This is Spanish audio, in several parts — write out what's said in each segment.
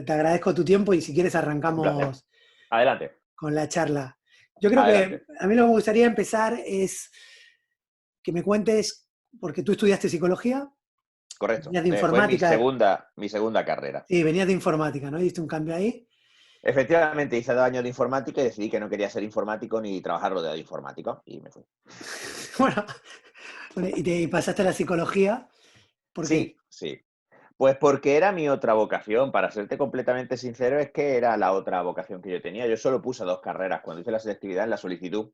Te agradezco tu tiempo y si quieres Un placer. arrancamos Adelante, con la charla. Yo creo que adelante. a mí lo que me gustaría empezar es que me cuentes, porque tú estudiaste psicología, Correcto. venías de Fue mi informática, segunda carrera. sí, venías de informática, ¿no? Hiciste un cambio ahí. Efectivamente, hice 2 años de informática y decidí que no quería ser informático ni trabajar rodeado de informáticos y me fui. Bueno, y pasaste a la psicología, ¿por qué? Sí, sí. Pues porque era mi otra vocación. Para serte completamente sincero, es que era la otra vocación que yo tenía. Yo solo puse 2 carreras cuando hice la selectividad en la solicitud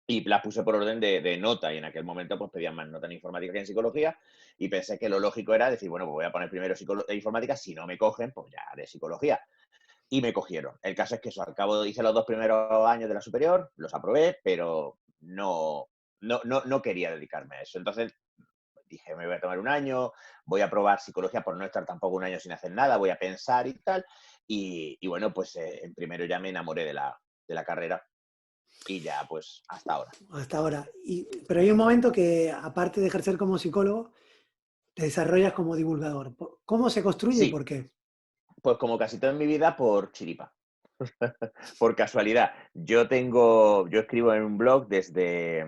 y las puse por orden de nota y en aquel momento pues pedían más nota en informática que en psicología y pensé que lo lógico era decir, bueno, pues voy a poner primero informática, si no me cogen, pues ya haré psicología. Y me cogieron. El caso es que eso, al cabo hice los 2 primeros años de la superior, los aprobé, pero no quería dedicarme a eso. Entonces dije, me voy a tomar un año, voy a probar psicología por no estar tampoco un año sin hacer nada, voy a pensar y tal. Y bueno, pues en primero ya me enamoré de la carrera y ya pues hasta ahora. Hasta ahora. Pero hay un momento que, aparte de ejercer como psicólogo, te desarrollas como divulgador. ¿Cómo se construye y por Sí, qué? pues como casi todo en mi vida, por chiripa. Por casualidad. Yo escribo en un blog desde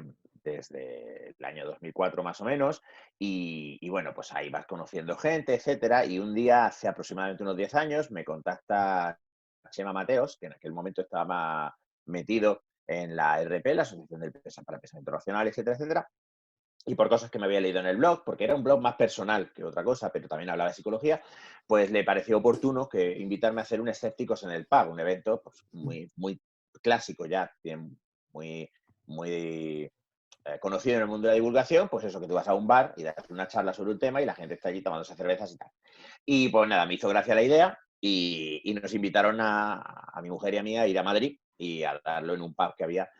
el año 2004 más o menos y bueno, pues ahí vas conociendo gente, etcétera. Y un día, hace aproximadamente unos 10 años, me contacta Chema Mateos, que en aquel momento estaba metido en la RP, la Asociación para el Pensamiento Racional, etcétera, etcétera. Y por cosas que me había leído en el blog, porque era un blog más personal que otra cosa, pero también hablaba de psicología, pues le pareció oportuno que invitarme a hacer un Escépticos en el Pub, un evento pues, muy clásico ya, muy, muy conocido en el mundo de la divulgación, pues eso, que tú vas a un bar y das una charla sobre un tema y la gente está allí tomándose cervezas y tal. Y pues nada, me hizo gracia la idea y nos invitaron a mi mujer y a mí a ir a Madrid y a darlo en un pub que había,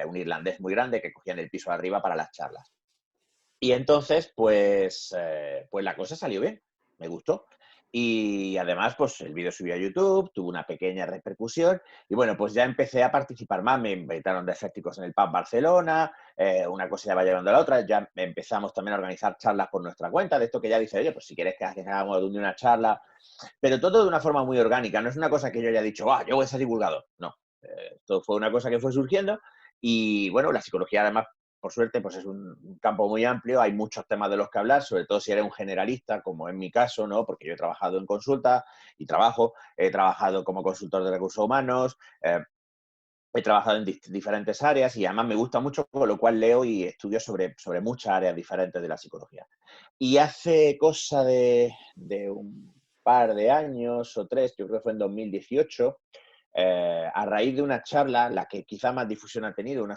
un irlandés muy grande que cogían el piso de arriba para las charlas. Y entonces, pues la cosa salió bien, me gustó. Y además, pues el vídeo subió a YouTube, tuvo una pequeña repercusión y bueno, pues ya empecé a participar más, me invitaron de escépticos en el Pub Barcelona, una cosa ya va llevando a la otra, ya empezamos también a organizar charlas por nuestra cuenta, de esto que ya dice, oye, pues si quieres que hagamos de una charla, pero todo de una forma muy orgánica, no es una cosa que yo haya dicho, ah, yo voy a ser divulgador, no, esto fue una cosa que fue surgiendo y bueno, la psicología además por suerte, pues es un campo muy amplio, hay muchos temas de los que hablar, sobre todo si eres un generalista, como en mi caso, ¿no? Porque yo he trabajado en consulta y he trabajado como consultor de recursos humanos, he trabajado en diferentes áreas y además me gusta mucho, con lo cual leo y estudio sobre muchas áreas diferentes de la psicología. Y hace cosa de un par de años o 3, yo creo que fue en 2018, a raíz de una charla, la que quizá más difusión ha tenido, una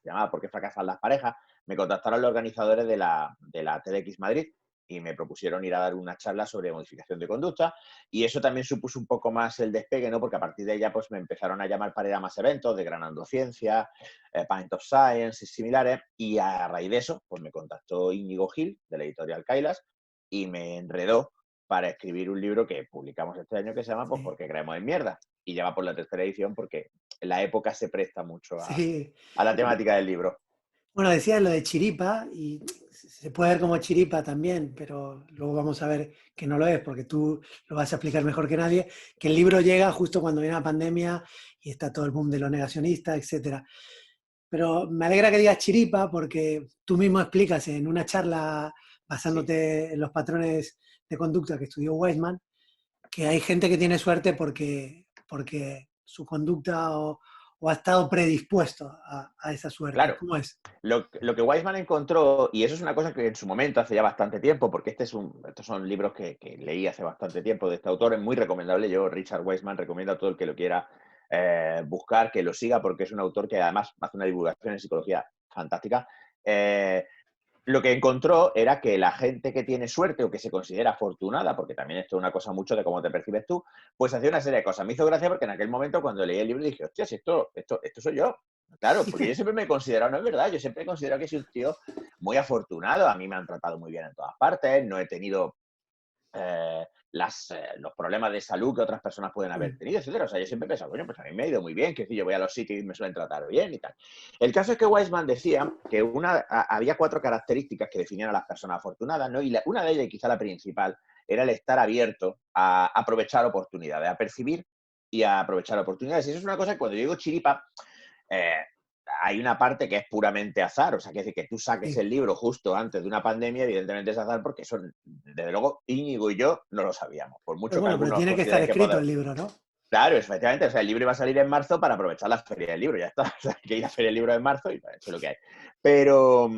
llamada ¿Por qué fracasan las parejas?, me contactaron los organizadores de la TEDx Madrid y me propusieron ir a dar una charla sobre modificación de conducta y eso también supuso un poco más el despegue, ¿no? Porque a partir de ella pues me empezaron a llamar para ir a más eventos de Granando Ciencia, Pint of Science y similares y a raíz de eso pues me contactó Íñigo Gil de la editorial Kailas y me enredó para escribir un libro que publicamos este año que se llama pues Sí, ¿Por qué creemos en mierda? Y ya va por la tercera edición porque la época se presta mucho sí. a la temática del libro. Bueno, decías lo de chiripa y se puede ver como chiripa también, pero luego vamos a ver que no lo es, porque tú lo vas a explicar mejor que nadie, que el libro llega justo cuando viene la pandemia y está todo el boom de los negacionistas, etcétera. Pero me alegra que digas chiripa porque tú mismo explicas en una charla Sí, basándote en los patrones de conducta que estudió Weisman, que hay gente que tiene suerte porque su conducta o ha estado predispuesto a esa suerte. claro. ¿Cómo es? Lo que Weisman encontró, y eso es una cosa que en su momento, hace ya bastante tiempo, porque estos son libros que leí hace bastante tiempo de este autor, es muy recomendable. Yo, Richard Weisman, recomiendo a todo el que lo quiera buscar, que lo siga, porque es un autor que además hace una divulgación en psicología fantástica. Eh, lo que encontró era que la gente que tiene suerte o que se considera afortunada, porque también esto es una cosa mucho de cómo te percibes tú, pues hacía una serie de cosas. Me hizo gracia porque en aquel momento cuando leí el libro dije, hostia, si esto soy yo. Claro, porque yo siempre me he considerado, no es verdad, yo siempre he considerado que soy un tío muy afortunado, a mí me han tratado muy bien en todas partes, no he tenido eh, los problemas de salud que otras personas pueden haber Mm. tenido, etcétera. O sea, yo siempre he pensado, bueno, pues a mí me ha ido muy bien, que si yo voy a los sitios y me suelen tratar bien y tal. El caso es que Weisman decía que había 4 características que definían a las personas afortunadas, ¿no? Y una de ellas, y quizá la principal, era el estar abierto a aprovechar oportunidades, a percibir y a aprovechar oportunidades. Y eso es una cosa que cuando yo digo chiripa, eh, hay una parte que es puramente azar, o sea, que decir que tú saques Sí. el libro justo antes de una pandemia, evidentemente es azar porque eso, desde luego, Íñigo y yo no lo sabíamos, por Pero mucho que bueno, pero algunos tiene que estar consideren que escrito podemos. el libro, ¿no? Claro, efectivamente, o sea, el libro iba a salir en marzo para aprovechar la feria del libro, ya está, o sea, hay que ir a feria del libro en marzo y pues, eso es lo que hay. Pero,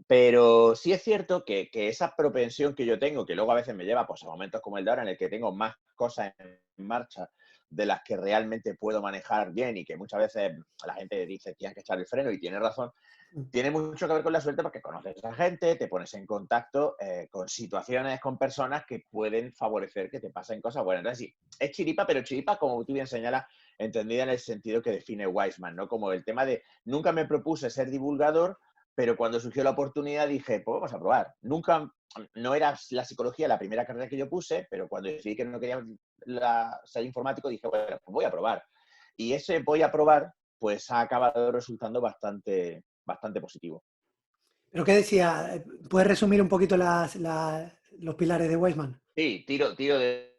pero sí es cierto que esa propensión que yo tengo, que luego a veces me lleva pues, a momentos como el de ahora, en el que tengo más cosas en marcha de las que realmente puedo manejar bien y que muchas veces la gente dice tienes que echar el freno y tiene razón, Mm. tiene mucho que ver con la suerte porque conoces a gente, te pones en contacto con situaciones, con personas que pueden favorecer que te pasen cosas buenas. Entonces, sí, es chiripa, pero chiripa, como tú bien señalas, entendida en el sentido que define Weisman, ¿no? Como el tema de nunca me propuse ser divulgador, pero cuando surgió la oportunidad dije, pues vamos a probar. Nunca, no era la psicología la primera carrera que yo puse, pero cuando decidí que no quería ser informático, dije, bueno, pues voy a probar. Y ese voy a probar, pues ha acabado resultando bastante positivo. Pero ¿qué decía? ¿Puedes resumir un poquito los pilares de Weisman? Sí, tiro de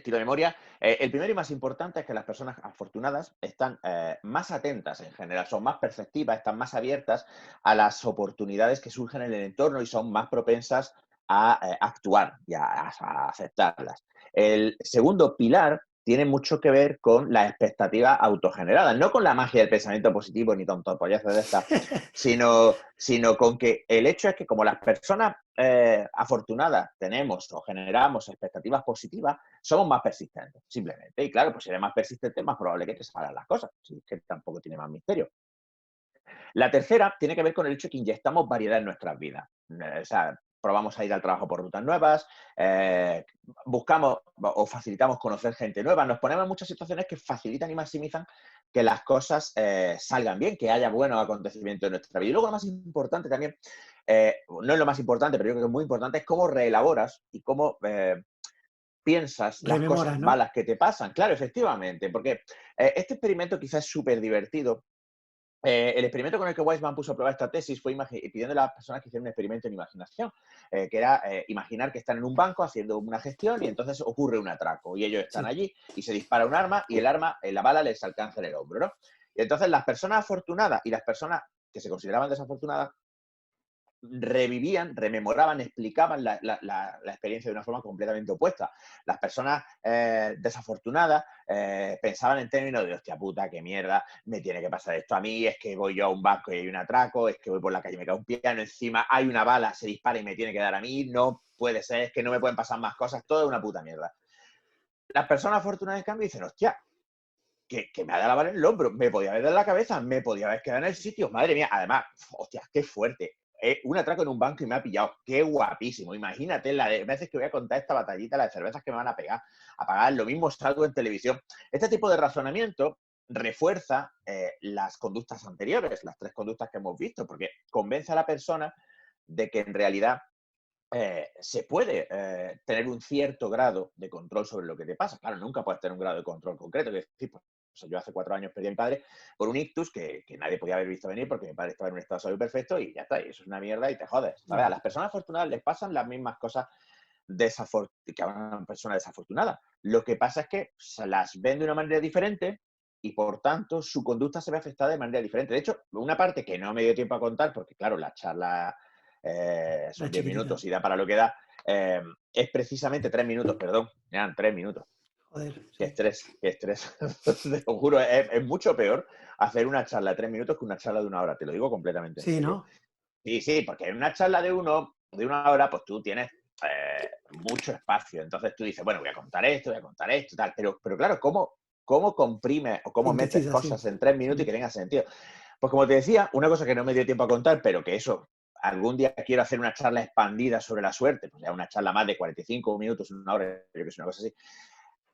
memoria. El primero y más importante es que las personas afortunadas están más atentas en general, son más perceptivas, están más abiertas a las oportunidades que surgen en el entorno y son más propensas a actuar y a aceptarlas. El segundo pilar tiene mucho que ver con las expectativas autogeneradas, no con la magia del pensamiento positivo ni tontopollazos de estas, sino con que el hecho es que como las personas afortunadas tenemos o generamos expectativas positivas, somos más persistentes, simplemente. Y claro, pues si eres más persistente, es más probable que te salgan las cosas. Así que tampoco tiene más misterio. La tercera tiene que ver con el hecho de que inyectamos variedad en nuestras vidas. O sea, probamos a ir al trabajo por rutas nuevas, buscamos o facilitamos conocer gente nueva, nos ponemos en muchas situaciones que facilitan y maximizan que las cosas salgan bien, que haya buenos acontecimientos en nuestra vida. Y luego lo más importante también, no es lo más importante, pero yo creo que es muy importante, es cómo reelaboras y cómo piensas las cosas Rememoras, ¿no? malas que te pasan. Claro, efectivamente, porque este experimento quizás es súper divertido. El experimento con el que Weisman puso a prueba esta tesis fue pidiendo a las personas que hicieran un experimento en imaginación, que era imaginar que están en un banco haciendo una gestión y entonces ocurre un atraco y ellos están Sí. allí y se dispara un arma y el arma, la bala les alcanza en el hombro, ¿no? Y entonces las personas afortunadas y las personas que se consideraban desafortunadas revivían, rememoraban, explicaban la experiencia de una forma completamente opuesta. Las personas desafortunadas pensaban en términos de, hostia puta, qué mierda, me tiene que pasar esto a mí, es que voy yo a un banco y hay un atraco, es que voy por la calle y me cae un piano encima, hay una bala, se dispara y me tiene que dar a mí, no puede ser, es que no me pueden pasar más cosas, todo es una puta mierda. Las personas afortunadas, en cambio, dicen, hostia, que me ha dado la bala en el hombro, me podía haber dado en la cabeza, me podía haber quedado en el sitio, madre mía, además, hostia, qué fuerte. Un atraco en un banco y me ha pillado, qué guapísimo. Imagínate la de veces que voy a contar esta batallita, las cervezas que me van a pegar, a pagar, lo mismo salgo en televisión. Este tipo de razonamiento refuerza las conductas anteriores, las tres conductas que hemos visto, porque convence a la persona de que en realidad se puede tener un cierto grado de control sobre lo que te pasa. Claro, nunca puedes tener un grado de control concreto. Es decir, pues, o sea, yo hace 4 años perdí a mi padre por un ictus que nadie podía haber visto venir porque mi padre estaba en un estado de salud perfecto y ya está, y eso es una mierda y te jodes. ¿Sabes? A las personas afortunadas les pasan las mismas cosas que a una persona desafortunada. Lo que pasa es que se las ven de una manera diferente y por tanto su conducta se ve afectada de manera diferente. De hecho, una parte que no me dio tiempo a contar, porque claro, la charla La son 10 chiquitita. minutos y da para lo que da, es precisamente 3 minutos, perdón, eran 3 minutos. Joder, Qué sí. estrés, qué estrés. Te lo juro, es mucho peor hacer una charla de 3 minutos que una charla de 1 hora, te lo digo completamente en Sí, serio. ¿no? Sí, sí, porque en una charla de 1 hora, pues tú tienes mucho espacio. Entonces tú dices, bueno, voy a contar esto, tal. Pero claro, ¿cómo comprimes o cómo metes Sintetiza, sí. cosas en 3 minutos y Mm. que tenga sentido? Pues como te decía, una cosa que no me dio tiempo a contar, pero que eso, algún día quiero hacer una charla expandida sobre la suerte, pues ya una charla más de 45 minutos, 1 hora, yo que sé, una cosa así.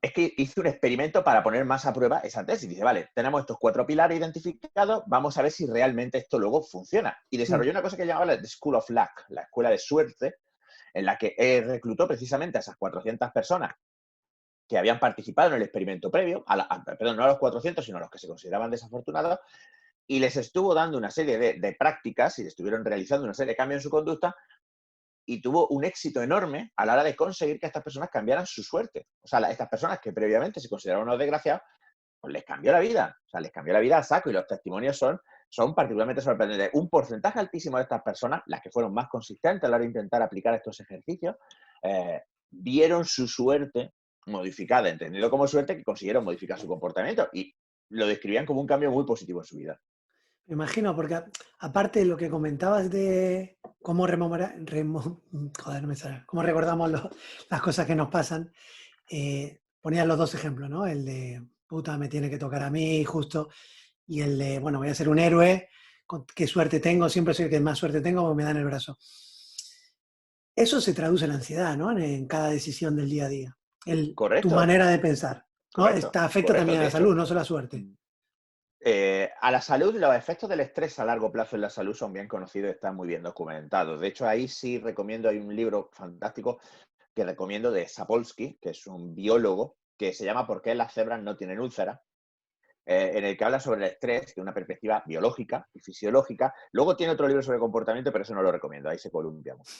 Es que hice un experimento para poner más a prueba esa tesis. Dice, vale, tenemos estos 4 pilares identificados, vamos a ver si realmente esto luego funciona. Y desarrollé Mm. una cosa que llamaba la School of Luck, la escuela de suerte, en la que reclutó precisamente a esas 400 personas que habían participado en el experimento previo, perdón, no a los 400, sino a los que se consideraban desafortunados, y les estuvo dando una serie de prácticas y estuvieron realizando una serie de cambios en su conducta y tuvo un éxito enorme a la hora de conseguir que estas personas cambiaran su suerte. O sea, estas personas que previamente se consideraban unos desgraciados, pues les cambió la vida. O sea, les cambió la vida a saco y los testimonios son particularmente sorprendentes. Un porcentaje altísimo de estas personas, las que fueron más consistentes a la hora de intentar aplicar estos ejercicios, vieron su suerte modificada, entendido como suerte, que consiguieron modificar su comportamiento y lo describían como un cambio muy positivo en su vida. Me imagino, porque aparte de lo que comentabas de cómo joder, no me sale, cómo recordamos las cosas que nos pasan, ponías los dos ejemplos, ¿no? El de, puta, me tiene que tocar a mí, justo, y el de, bueno, voy a ser un héroe, qué suerte tengo, siempre soy el que más suerte tengo porque me dan el brazo. Eso se traduce en ansiedad, ¿no? En cada decisión del día a día. Tu Correcto, manera de pensar, ¿no? correcto, Está afecta correcto. también a De la hecho, salud, no solo a la suerte. a la salud, los efectos del estrés a largo plazo en la salud son bien conocidos y están muy bien documentados. De hecho, ahí sí recomiendo, hay un libro fantástico que recomiendo de Sapolsky, que es un biólogo, que se llama ¿Por qué las cebras no tienen úlceras? En el que habla sobre el estrés de una perspectiva biológica y fisiológica. Luego tiene otro libro sobre comportamiento, pero eso no lo recomiendo, ahí se columpia mucho.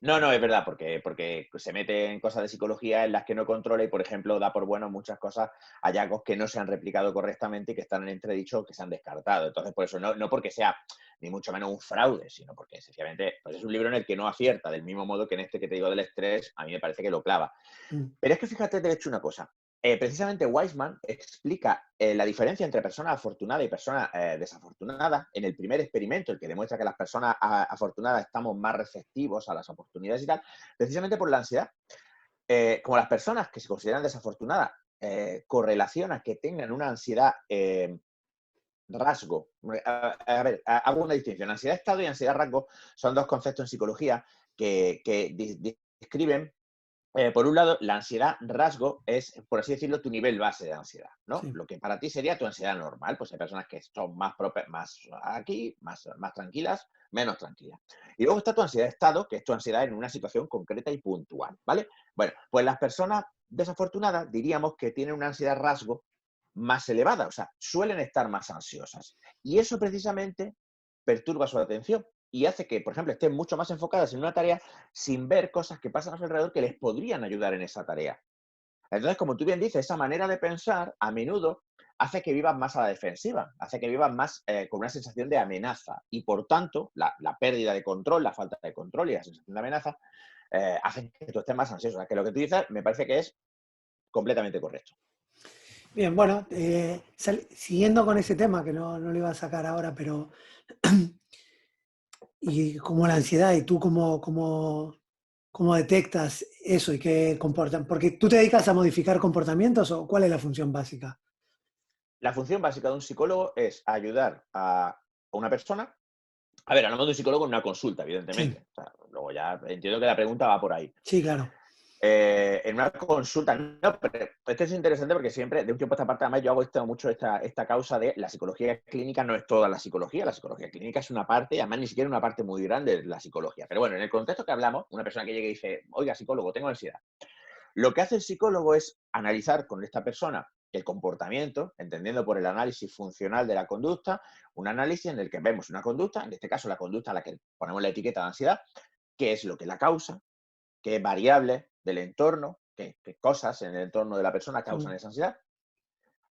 No, no, es verdad, porque se mete en cosas de psicología en las que no controla y, por ejemplo, da por bueno muchas cosas, hallazgos que no se han replicado correctamente y que están en entredicho o que se han descartado. Entonces, por eso, no porque sea ni mucho menos un fraude, sino porque sencillamente pues es un libro en el que no acierta, del mismo modo que en este que te digo del estrés, a mí me parece que lo clava. Mm. Pero es que fíjate, de hecho, una cosa. Precisamente Weisman explica la diferencia entre personas afortunadas y personas desafortunadas en el primer experimento, el que demuestra que las personas afortunadas estamos más receptivos a las oportunidades y tal, precisamente por la ansiedad. Como las personas que se consideran desafortunadas correlaciona que tengan una ansiedad rasgo. A ver, hago una distinción. Ansiedad estado y ansiedad rasgo son dos conceptos en psicología que describen por un lado, la ansiedad rasgo es, por así decirlo, tu nivel base de ansiedad, ¿no? Sí. Lo que para ti sería tu ansiedad normal. Pues hay personas que son más aquí, más tranquilas, menos tranquilas. Y luego está tu ansiedad de estado, que es tu ansiedad en una situación concreta y puntual, ¿vale? Bueno, pues las personas desafortunadas diríamos que tienen una ansiedad rasgo más elevada, o sea, suelen estar más ansiosas. Y eso precisamente perturba su atención y hace que, por ejemplo, estén mucho más enfocadas en una tarea sin ver cosas que pasan a su alrededor que les podrían ayudar en esa tarea. Entonces, como tú bien dices, esa manera de pensar a menudo hace que vivas más a la defensiva, hace que vivas más con una sensación de amenaza y, por tanto, la pérdida de control, la falta de control y la sensación de amenaza hacen que tú estés más ansioso. O sea, que lo que tú dices me parece que es completamente correcto. Bien, bueno, siguiendo con ese tema, que no lo iba a sacar ahora, pero y como la ansiedad, y tú cómo detectas eso y qué comportan, porque tú te dedicas a modificar comportamientos o cuál es la función básica. La función básica de un psicólogo es ayudar a una persona. A ver, hablamos de un psicólogo en una consulta, Sí, evidentemente. O sea, luego ya entiendo que la pregunta va por ahí. sí, claro. En una consulta, no, pero esto es interesante porque siempre, de un tiempo a esta parte, además yo hago mucho esta causa de la psicología clínica no es toda la psicología clínica es una parte, y además ni siquiera una parte muy grande de la psicología. Pero bueno, en el contexto que hablamos, una persona que llega y dice, oiga, psicólogo, tengo ansiedad. Lo que hace el psicólogo es analizar con esta persona el comportamiento, entendiendo por el análisis funcional de la conducta, un análisis en el que vemos una conducta, en este caso la conducta a la que ponemos la etiqueta de ansiedad, qué es lo que la causa, qué variables del entorno, qué cosas en el entorno de la persona causan Mm. esa ansiedad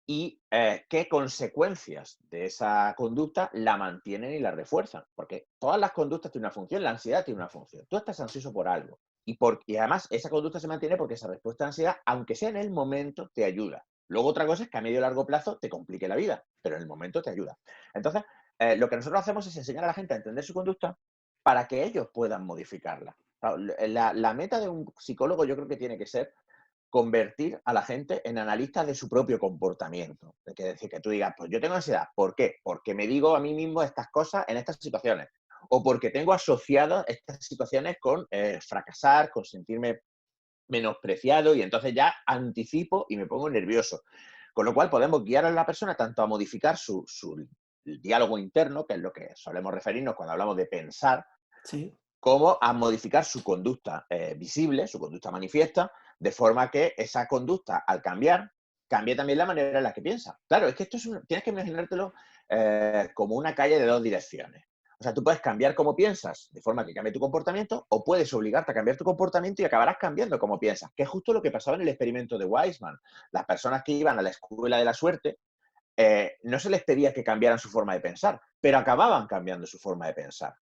y qué consecuencias de esa conducta la mantienen y la refuerzan. Porque todas las conductas tienen una función, la ansiedad tiene una función. Tú estás ansioso por algo y además esa conducta se mantiene porque esa respuesta de ansiedad, aunque sea en el momento, te ayuda. Luego otra cosa es que a medio y largo plazo te complique la vida, pero en el momento te ayuda. Entonces, lo que nosotros hacemos es enseñar a la gente a entender su conducta para que ellos puedan modificarla. Claro, la meta de un psicólogo yo creo que tiene que ser convertir a la gente en analistas de su propio comportamiento. Es decir, que tú digas, pues yo tengo ansiedad. ¿Por qué? Porque me digo a mí mismo estas cosas en estas situaciones. O porque tengo asociadas estas situaciones con fracasar, con sentirme menospreciado y entonces ya anticipo y me pongo nervioso. Con lo cual podemos guiar a la persona tanto a modificar su diálogo interno, que es lo que solemos referirnos cuando hablamos de pensar, Sí. como a modificar su conducta visible, su conducta manifiesta, de forma que esa conducta, al cambiar, cambie también la manera en la que piensa. Claro, es que tienes que imaginártelo como una calle de dos direcciones. O sea, tú puedes cambiar cómo piensas de forma que cambie tu comportamiento o puedes obligarte a cambiar tu comportamiento y acabarás cambiando cómo piensas, que es justo lo que pasaba en el experimento de Weissman. Las personas que iban a la escuela de la suerte no se les pedía que cambiaran su forma de pensar, pero acababan cambiando su forma de pensar.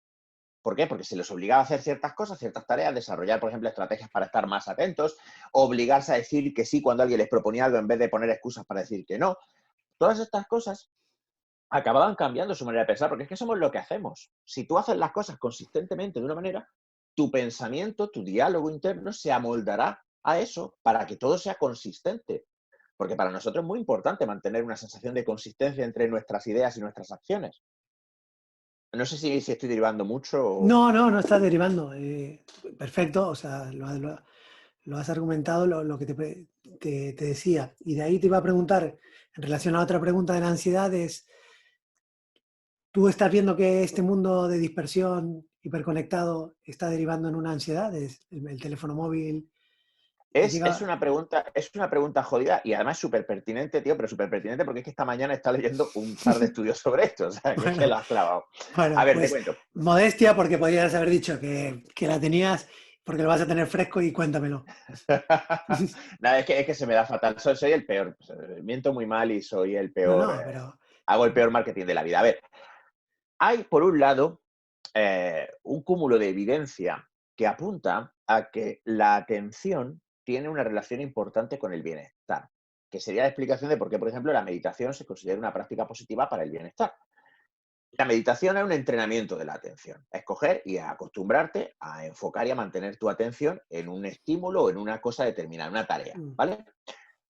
¿Por qué? Porque se les obligaba a hacer ciertas cosas, ciertas tareas, desarrollar, por ejemplo, estrategias para estar más atentos, obligarse a decir que sí cuando alguien les proponía algo en vez de poner excusas para decir que no. Todas estas cosas acababan cambiando su manera de pensar, porque es que somos lo que hacemos. Si tú haces las cosas consistentemente de una manera, tu pensamiento, tu diálogo interno se amoldará a eso para que todo sea consistente. Porque para nosotros es muy importante mantener una sensación de consistencia entre nuestras ideas y nuestras acciones. No sé si estoy derivando mucho o... No, no, no estás derivando. Perfecto, o sea, lo has argumentado, lo que te decía. Y de ahí te iba a preguntar, en relación a otra pregunta de la ansiedad, es, ¿tú estás viendo que este mundo de dispersión hiperconectado está derivando en una ansiedad? ¿Es el teléfono móvil? ¿Te Es llega? una pregunta jodida y además súper pertinente, tío, pero súper pertinente porque es que esta mañana está leyendo un par de estudios sobre esto, o sea, que es que Bueno, lo has clavado. A bueno, ver, te pues cuento. modestia porque podrías haber dicho que la tenías porque lo vas a tener fresco y cuéntamelo. Nada, es que se me da fatal. Soy el peor. Miento muy mal y soy el No, peor. no, pero Hago el peor marketing de la vida. A ver, hay por un lado un cúmulo de evidencia que apunta a que la atención tiene una relación importante con el bienestar, que sería la explicación de por qué, por ejemplo, la meditación se considera una práctica positiva para el bienestar. La meditación es un entrenamiento de la atención, es coger y acostumbrarte a enfocar y a mantener tu atención en un estímulo o en una cosa determinada, una tarea, mm, ¿vale?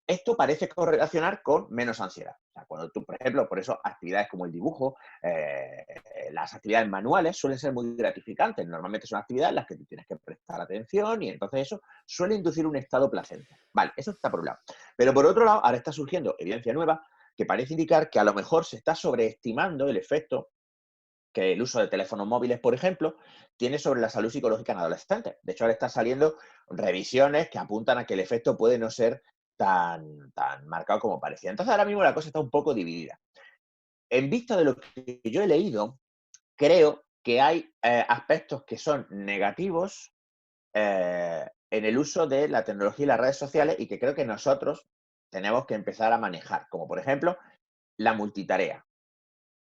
Esto parece correlacionar con menos ansiedad. O sea, cuando tú, por ejemplo, por eso actividades como el dibujo, las actividades manuales suelen ser muy gratificantes. Normalmente son actividades en las que tú tienes que prestar atención y entonces eso suele inducir un estado placentero. Vale, eso está por un lado. Pero por otro lado, ahora está surgiendo evidencia nueva que parece indicar que a lo mejor se está sobreestimando el efecto que el uso de teléfonos móviles, por ejemplo, tiene sobre la salud psicológica en adolescentes. De hecho, ahora están saliendo revisiones que apuntan a que el efecto puede no ser tan marcado como parecía. Entonces, ahora mismo la cosa está un poco dividida. En vista de lo que yo he leído, creo que hay aspectos que son negativos en el uso de la tecnología y las redes sociales y que creo que nosotros tenemos que empezar a manejar, como por ejemplo la multitarea.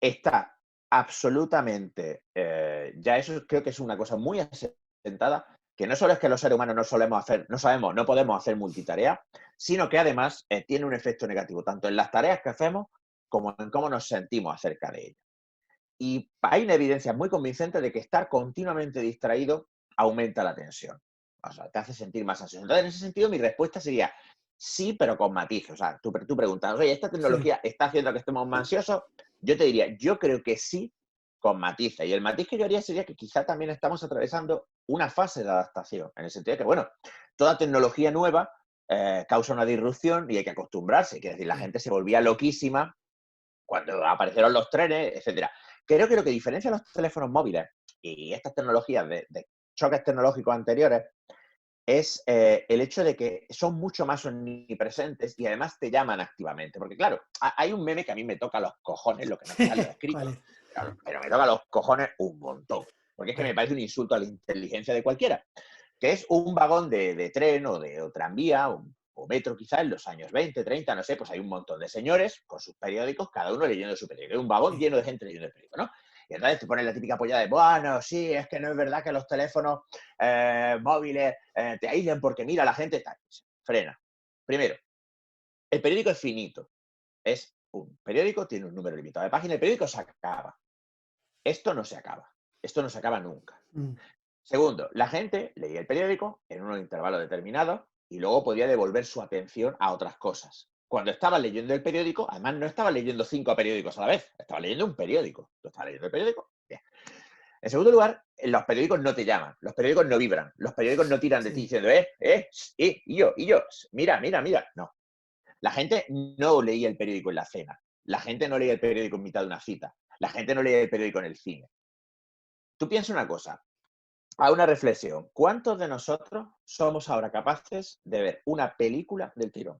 Está absolutamente, ya eso creo que es una cosa muy asentada, que no solo es que los seres humanos no solemos hacer, no sabemos, no podemos hacer multitarea, sino que además tiene un efecto negativo, tanto en las tareas que hacemos como en cómo nos sentimos acerca de ellas. Y hay una evidencia muy convincente de que estar continuamente distraído aumenta la tensión. O sea, te hace sentir más ansioso. Entonces, en ese sentido, mi respuesta sería sí, pero con matices. O sea, tú preguntas, oye, ¿esta sí, tecnología está haciendo que estemos más ansiosos? Yo te diría, yo creo que sí, con matices. Y el matiz que yo haría sería que quizá también estamos atravesando una fase de adaptación, en el sentido de que, bueno, toda tecnología nueva causa una disrupción y hay que acostumbrarse. Quiere decir, la sí, gente se volvía loquísima cuando aparecieron los trenes, etcétera. Creo que lo que diferencia a los teléfonos móviles y estas tecnologías de choques tecnológicos anteriores es el hecho de que son mucho más omnipresentes y además te llaman activamente. Porque claro, hay un meme que a mí me toca los cojones, lo que no me sale ¿cuál escrito, es? pero me toca los cojones un montón. Porque es A que me ver, parece un insulto a la inteligencia de cualquiera. Que es un vagón de tren o tranvía o metro quizá en los años 20, 30, no sé, pues hay un montón de señores con sus periódicos, cada uno leyendo su periódico. Hay un vagón sí, lleno de gente leyendo el periódico, ¿no? Y entonces te ponen la típica polla de, bueno, sí, es que no es verdad que los teléfonos móviles te aíslen porque mira, la gente está... Frena. Primero, el periódico es finito. Es un periódico, tiene un número limitado de páginas, el periódico se acaba. Esto no se acaba. Esto no se acaba nunca. mm, Segundo, la gente leía el periódico en un intervalo determinado y luego podía devolver su atención a otras cosas. Cuando estaba leyendo el periódico, además no estaba leyendo 5 periódicos a la vez, estaba leyendo un periódico. ¿Tú estás leyendo el periódico? Bien. En segundo lugar, los periódicos no te llaman, los periódicos no vibran, los periódicos no tiran de ti sí, diciendo, y yo, mira, mira, mira. No. La gente no leía el periódico en la cena, la gente no leía el periódico en mitad de una cita, la gente no leía el periódico en el cine. Tú piensas una cosa, a una reflexión. ¿Cuántos de nosotros somos ahora capaces de ver una película del tirón?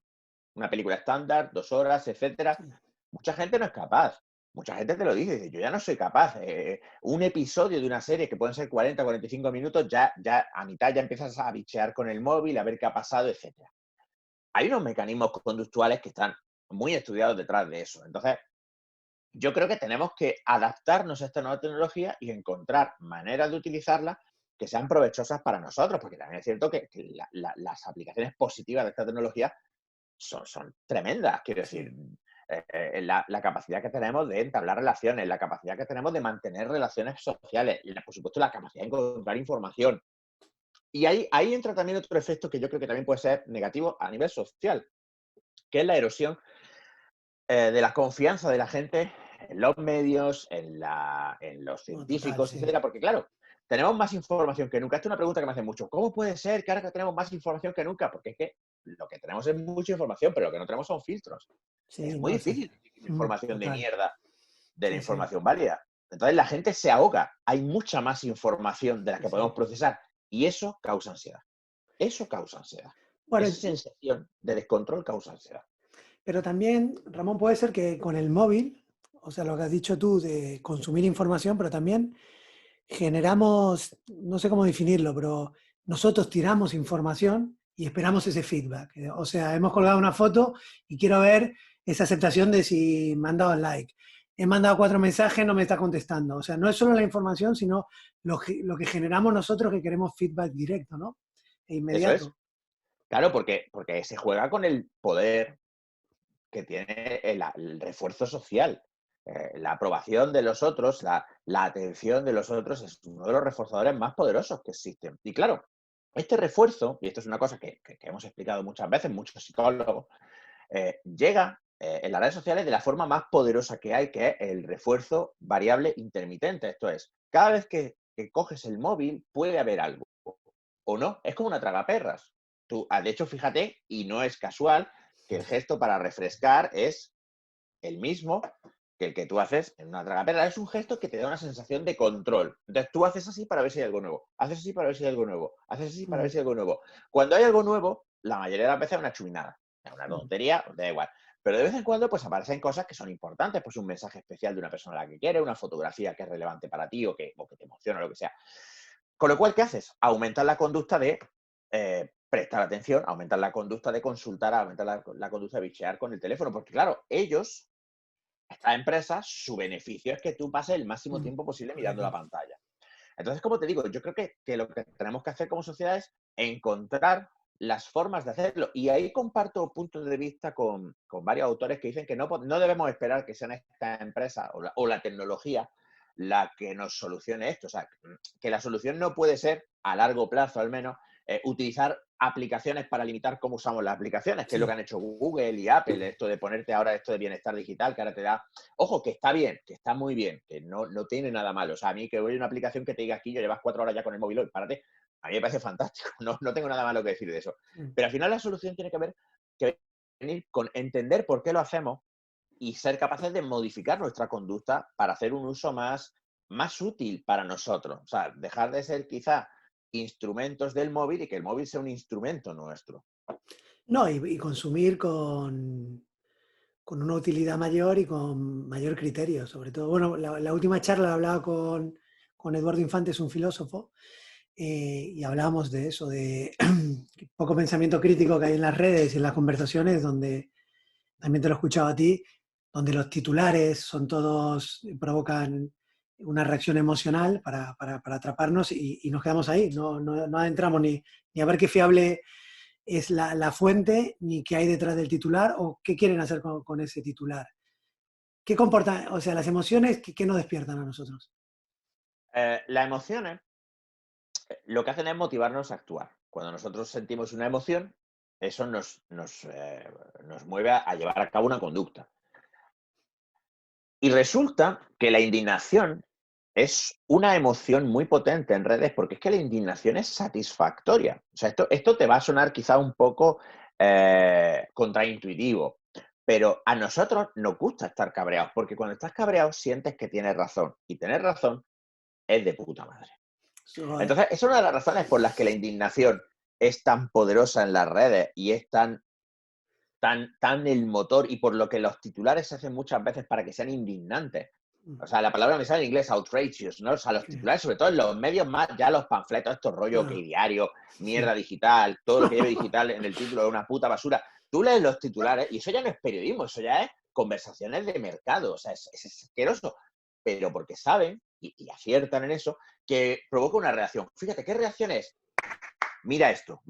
Una película estándar, 2 horas, etcétera. sí. Mucha gente no es capaz. Mucha gente te lo dice, yo ya no soy capaz. Un episodio de una serie que pueden ser 40, 45 minutos, ya a mitad ya empiezas a bichear con el móvil, a ver qué ha pasado, etcétera. Hay unos mecanismos conductuales que están muy estudiados detrás de eso. Entonces, yo creo que tenemos que adaptarnos a esta nueva tecnología y encontrar maneras de utilizarla que sean provechosas para nosotros, porque también es cierto que las aplicaciones positivas de esta tecnología son tremendas. Quiero decir, Sí, la capacidad que tenemos de entablar relaciones, la capacidad que tenemos de mantener relaciones sociales, y por supuesto la capacidad de encontrar información. Y ahí entra también otro efecto que yo creo que también puede ser negativo a nivel social, que es la erosión de la confianza de la gente en los medios, en los no, total, científicos, sí. etcétera, porque claro, tenemos más información que nunca. Esta es una pregunta que me hacen mucho. ¿Cómo puede ser que ahora que tenemos más información que nunca? Porque es que lo que tenemos es mucha información, pero lo que no tenemos son filtros. Es Sí, muy no, sí. difícil distinguir información de Total. mierda de la Sí, sí. información válida. Entonces la gente se ahoga. Hay mucha más información de la Sí, que podemos sí. procesar y eso causa ansiedad. Eso causa ansiedad. Bueno, Esa sensación de descontrol causa ansiedad. pero también, Ramón, puede ser que con el móvil, o sea, lo que has dicho tú de consumir información, pero también generamos, no sé cómo definirlo, pero nosotros tiramos información y esperamos ese feedback. O sea, hemos colgado una foto y quiero ver esa aceptación de si me han dado like. He mandado 4 mensajes, no me está contestando. O sea, no es solo la información, sino lo que generamos nosotros que queremos feedback directo, ¿no? E Eso es. inmediato. Claro, porque se juega con el poder que tiene el refuerzo social. La aprobación de los otros, la atención de los otros es uno de los reforzadores más poderosos que existen. Y claro, este refuerzo, y esto es una cosa que hemos explicado muchas veces, muchos psicólogos, llega en las redes sociales de la forma más poderosa que hay, que es el refuerzo variable intermitente. Esto es, cada vez que coges el móvil puede haber algo, o no, es como una tragaperras. De hecho, fíjate, y no es casual, que el gesto para refrescar es el mismo que el que tú haces en una tragaperra. Es un gesto que te da una sensación de control. Entonces tú haces así para ver si hay algo nuevo, haces así para ver si hay algo nuevo, haces así para ver Mm, si hay algo nuevo. Cuando hay algo nuevo, la mayoría de las veces es una chuminada, es una mm. tontería, da igual. Pero de vez en cuando pues aparecen cosas que son importantes, pues un mensaje especial de una persona a la que quieres, una fotografía que es relevante para ti o que te emociona o lo que sea. Con lo cual, ¿qué haces? Aumentar la conducta de prestar atención, aumentar la conducta de consultar, aumentar la conducta de bichear con el teléfono, porque claro, ellos, estas empresas, su beneficio es que tú pases el máximo Mm, tiempo posible mirando la correcto. pantalla. Entonces, como te digo, yo creo que lo que tenemos que hacer como sociedad es encontrar las formas de hacerlo. Y ahí comparto puntos de vista con varios autores que dicen que no debemos esperar que sean estas empresas o la tecnología la que nos solucione esto. O sea, que la solución no puede ser, a largo plazo al menos, utilizar aplicaciones para limitar cómo usamos las aplicaciones, que es lo que Sí. han hecho Google y Apple, esto de ponerte ahora esto de bienestar digital, que ahora te da. Ojo, que está bien, que está muy bien, que no tiene nada malo. O sea, a mí que voy a una aplicación que te diga aquí, yo llevas 4 horas ya con el móvil hoy, párate, a mí me parece fantástico, no tengo nada malo que decir de eso. Mm. Pero al final la solución tiene que venir con entender por qué lo hacemos y ser capaces de modificar nuestra conducta para hacer un uso más útil para nosotros. O sea, dejar de ser quizá instrumentos del móvil y que el móvil sea un instrumento nuestro. No, y consumir con una utilidad mayor y con mayor criterio, sobre todo. Bueno, la última charla la hablaba con Eduardo Infante, es un filósofo, y hablábamos de eso, de poco pensamiento crítico que hay en las redes y en las conversaciones, donde también te lo he escuchado a ti, donde los titulares son todos, provocan una reacción emocional para atraparnos y nos quedamos ahí, no adentramos ni a ver qué fiable es la fuente, ni qué hay detrás del titular o qué quieren hacer con ese titular. ¿Qué comporta, o sea, las emociones, qué nos despiertan a nosotros? Las emociones lo que hacen es motivarnos a actuar. Cuando nosotros sentimos una emoción, eso nos mueve a llevar a cabo una conducta. Y resulta que la indignación es una emoción muy potente en redes porque es que la indignación es satisfactoria. O sea, esto te va a sonar quizá un poco contraintuitivo, pero a nosotros nos gusta estar cabreados porque cuando estás cabreado sientes que tienes razón y tener razón es de puta madre. Joder. Entonces, es una de las razones por las que la indignación es tan poderosa en las redes y es tan tan el motor y por lo que los titulares se hacen muchas veces para que sean indignantes. O sea, la palabra me sale en inglés, outrageous, ¿no? O sea, los Sí, titulares, sobre todo en los medios más, ya los panfletos, estos rollos que claro, diario, mierda sí. digital, todo lo que lleve digital en el título es una puta basura. Tú lees los titulares y eso ya no es periodismo, eso ya es conversaciones de mercado, o sea, es asqueroso. Pero porque saben, y aciertan en eso, que provoca una reacción. Fíjate, ¿qué reacción es? Mira esto,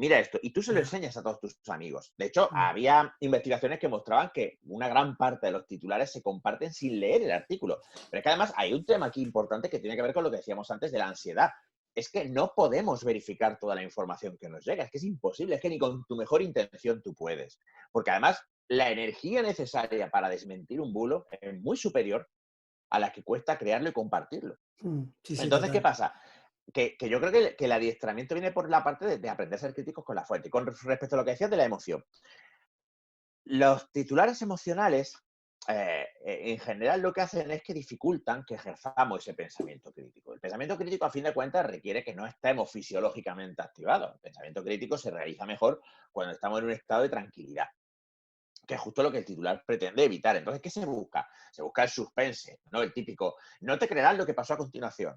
y tú se lo Ya, enseñas a todos tus amigos. De hecho, mm, había investigaciones que mostraban que una gran parte de los titulares se comparten sin leer el artículo. Pero es que además hay un tema aquí importante que tiene que ver con lo que decíamos antes de la ansiedad. Es que no podemos verificar toda la información que nos llega, es que es imposible, es que ni con tu mejor intención tú puedes. Porque además la energía necesaria para desmentir un bulo es muy superior a la que cuesta crearlo y compartirlo. sí, sí, Entonces, ¿qué total. pasa? Que yo creo que el adiestramiento viene por la parte de aprender a ser críticos con la fuente. Y con respecto a lo que decías de la emoción, los titulares emocionales, en general, lo que hacen es que dificultan que ejerzamos ese pensamiento crítico. El pensamiento crítico, a fin de cuentas, requiere que no estemos fisiológicamente activados. El pensamiento crítico se realiza mejor cuando estamos en un estado de tranquilidad, que es justo lo que el titular pretende evitar. Entonces, ¿qué se busca? Se busca el suspense, ¿no? El típico, no te creerás lo que pasó a continuación.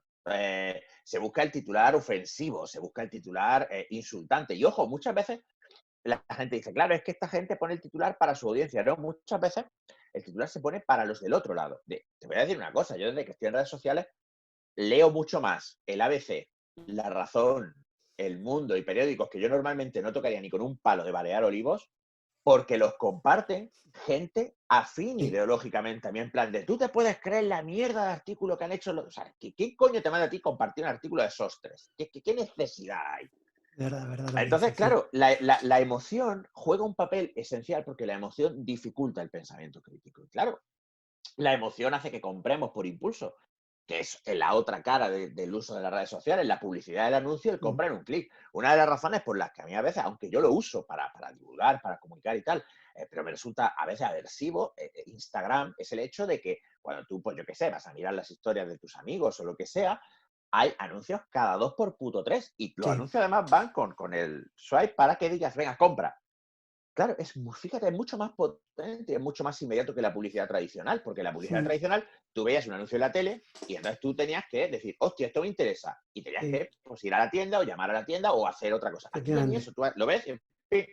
Se busca el titular ofensivo, se busca el titular insultante. Y ojo, muchas veces la gente dice, claro, es que esta gente pone el titular para su audiencia, ¿no? Muchas veces el titular se pone para los del otro lado. Te voy a decir una cosa, yo desde que estoy en redes sociales leo mucho más el ABC, La Razón, El Mundo y periódicos que yo normalmente no tocaría ni con un palo de balear olivos, porque los comparten gente afín Sí, ideológicamente a mí, en plan de, tú te puedes creer la mierda de artículo que han hecho los... O sea, ¿qué coño te manda a ti compartir un artículo de esos tres? ¿Qué necesidad hay? verdad lo que Entonces, dices, sí. claro, la emoción juega un papel esencial porque la emoción dificulta el pensamiento crítico. Y claro, la emoción hace que compremos por impulso, que es la otra cara del uso de las redes sociales, la publicidad del anuncio, el Mm, compra en un clic. Una de las razones por las que a mí a veces, aunque yo lo uso para divulgar, para comunicar y tal, pero me resulta a veces aversivo, Instagram, es el hecho de que cuando tú, pues yo qué sé, vas a mirar las historias de tus amigos o lo que sea, hay anuncios cada dos por puto tres. Y los sí, anuncios además van con el swipe para que digas, venga, compra. Claro, fíjate, es mucho más potente, es mucho más inmediato que la publicidad tradicional, porque la publicidad mm, tradicional, tú veías un anuncio en la tele y entonces tú tenías que decir, hostia, esto me interesa, y tenías sí, que pues, ir a la tienda o llamar a la tienda o hacer otra cosa. Aquí ya ni efectivamente. eso, tú lo ves, y ¡pim!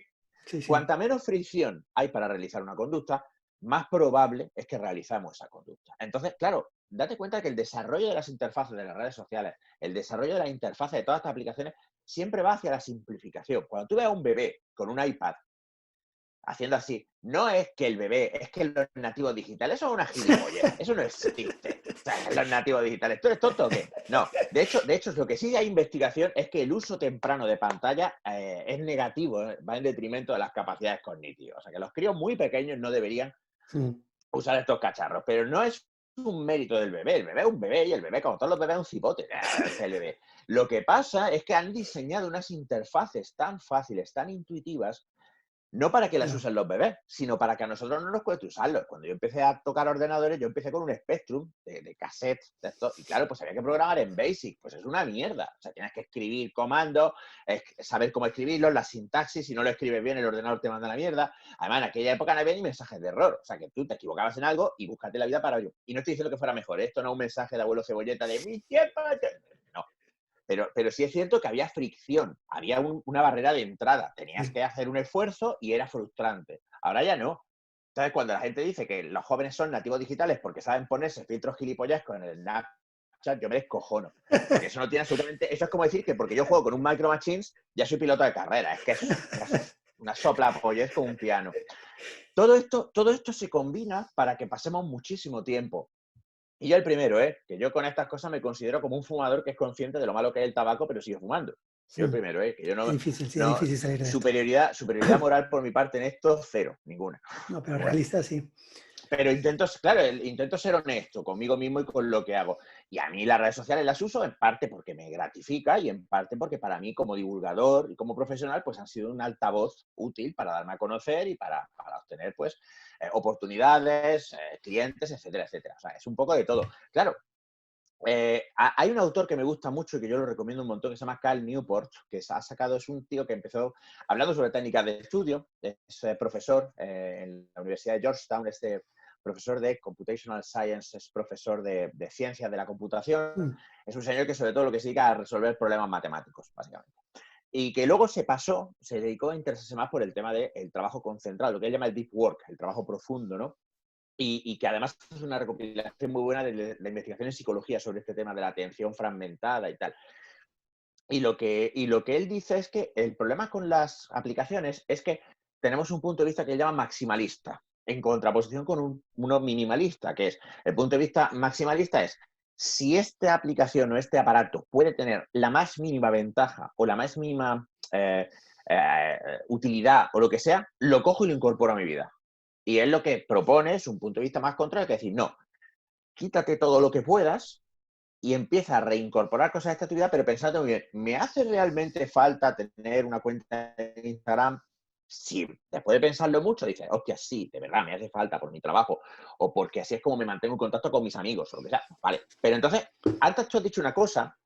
Sí, sí. Cuanta menos fricción hay para realizar una conducta, más probable es que realizamos esa conducta. Entonces, claro, date cuenta que el desarrollo de las interfaces de las redes sociales, el desarrollo de las interfaces de todas estas aplicaciones, siempre va hacia la simplificación. Cuando tú ves a un bebé con un iPad haciendo así. No es que el bebé, es que los nativos digitales, eso es una gilipollez, eso no existe. O sea, los nativos digitales, ¿tú eres tonto o qué? No, de hecho, lo que sí hay investigación es que el uso temprano de pantalla es negativo, va en detrimento de las capacidades cognitivas. O sea, que los críos muy pequeños no deberían Mm, usar estos cacharros, pero no es un mérito del bebé. El bebé es un bebé y el bebé, como todos los bebés, es un cipote. El bebé. Lo que pasa es que han diseñado unas interfaces tan fáciles, tan intuitivas, no para que las ya, usen los bebés, sino para que a nosotros no nos cueste usarlos. Cuando yo empecé a tocar ordenadores, yo empecé con un Spectrum de cassette, de esto, y claro, pues había que programar en BASIC, pues es una mierda. O sea, tienes que escribir comandos, saber cómo escribirlos, la sintaxis, si no lo escribes bien, el ordenador te manda la mierda. Además, en aquella época no había ni mensajes de error, o sea, que tú te equivocabas en algo y búscate la vida para ello. Y no estoy diciendo que fuera mejor, esto no es un mensaje de abuelo cebolleta de mi tiempo. No, pero sí es cierto que había fricción, había una barrera de entrada, tenías sí. que hacer un esfuerzo y era frustrante. Ahora ya no. Entonces, cuando la gente dice que los jóvenes son nativos digitales porque saben ponerse filtros gilipollas con el Snapchat, yo me descojono. Porque eso no tiene absolutamente... Eso es como decir que porque yo juego con un Micro Machines ya soy piloto de carrera. Es que es una sopla pollez con un piano. Todo esto se combina para que pasemos muchísimo tiempo. Y yo el primero, que yo con estas cosas me considero como un fumador que es consciente de lo malo que es el tabaco, pero sigue fumando. Yo el Mm, primero, que yo no, sí, es no difícil salir de esto. superioridad moral por mi parte en esto, cero, ninguna. No, pero Pero bueno, realista sí. pero intento, claro, intento ser honesto conmigo mismo y con lo que hago. Y a mí las redes sociales las uso en parte porque me gratifica y en parte porque para mí como divulgador y como profesional pues han sido un altavoz útil para darme a conocer y para obtener pues oportunidades, clientes, etcétera, etcétera. O sea, es un poco de todo. Claro, Hay un autor que me gusta mucho y que yo lo recomiendo un montón, que se llama Cal Newport, que ha sacado, es un tío que empezó hablando sobre técnicas de estudio, es profesor en la Universidad de Georgetown, profesor de Computational Science, es profesor de ciencias de la computación, Mm, es un señor que sobre todo lo que se dedica a resolver problemas matemáticos, básicamente. Y que luego se dedicó a interesarse más por el tema del trabajo concentrado, lo que él llama el deep work, el trabajo profundo, ¿no? Y que además es una recopilación muy buena de la investigación en psicología sobre este tema de la atención fragmentada y tal. Y lo que él dice es que el problema con las aplicaciones es que tenemos un punto de vista que él llama maximalista, en contraposición con uno minimalista, que es el punto de vista maximalista es si esta aplicación o este aparato puede tener la más mínima ventaja o la más mínima utilidad o lo que sea, lo cojo y lo incorporo a mi vida. Y él lo que propone es un punto de vista más contrario, que es decir, no, quítate todo lo que puedas y empieza a reincorporar cosas a esta actividad, pero pensando muy bien, ¿me hace realmente falta tener una cuenta de Instagram? Sí, después de pensarlo mucho, dices, hostia, sí, de verdad, me hace falta por mi trabajo, o porque así es como me mantengo en contacto con mis amigos, o lo que sea. Vale, pero entonces, antes tú has dicho una cosa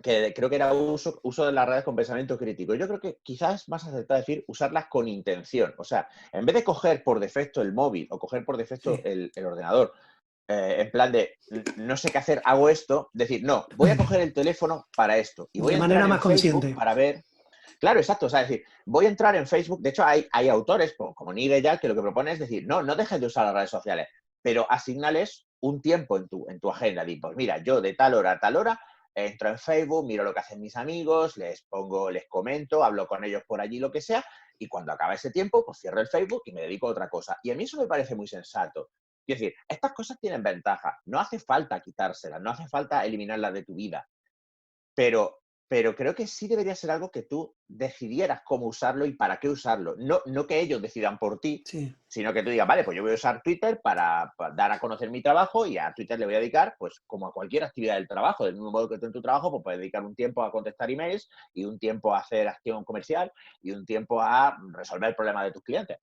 que creo que era uso de las redes con pensamiento crítico. Yo creo que quizás es más acertado decir usarlas con intención. O sea, en vez de coger por defecto el móvil o coger por defecto sí, el ordenador, en plan de no sé qué hacer, hago esto, decir, no, voy a coger el teléfono para esto y voy de a entrar manera en más Facebook consciente. para ver. Claro, exacto. O sea, es decir, voy a entrar en Facebook. De hecho, hay autores como Nigel Yal que lo que propone es decir, no dejes de usar las redes sociales, pero asignales un tiempo en tu agenda. Di, pues mira, yo de tal hora a tal hora entro en Facebook, miro lo que hacen mis amigos, les comento, hablo con ellos por allí, lo que sea, y cuando acaba ese tiempo, pues cierro el Facebook y me dedico a otra cosa. Y a mí eso me parece muy sensato. Es decir, estas cosas tienen ventajas. No hace falta quitárselas, no hace falta eliminarlas de tu vida. Pero, pero creo que sí debería ser algo que tú decidieras cómo usarlo y para qué usarlo. No que ellos decidan por ti, Sí. sino que tú digas, vale, pues yo voy a usar Twitter para dar a conocer mi trabajo y a Twitter le voy a dedicar, pues como a cualquier actividad del trabajo, del mismo modo que tú en tu trabajo, pues puedes dedicar un tiempo a contestar emails y un tiempo a hacer acción comercial y un tiempo a resolver problemas de tus clientes.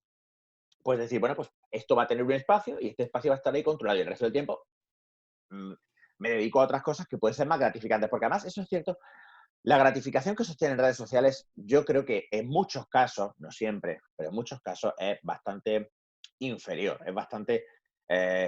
Puedes decir, bueno, pues esto va a tener un espacio y este espacio va a estar ahí controlado y el resto del tiempo mm, me dedico a otras cosas que pueden ser más gratificantes, porque además eso es cierto, la gratificación que se obtiene en redes sociales, yo creo que en muchos casos, no siempre, pero en muchos casos es bastante inferior, es bastante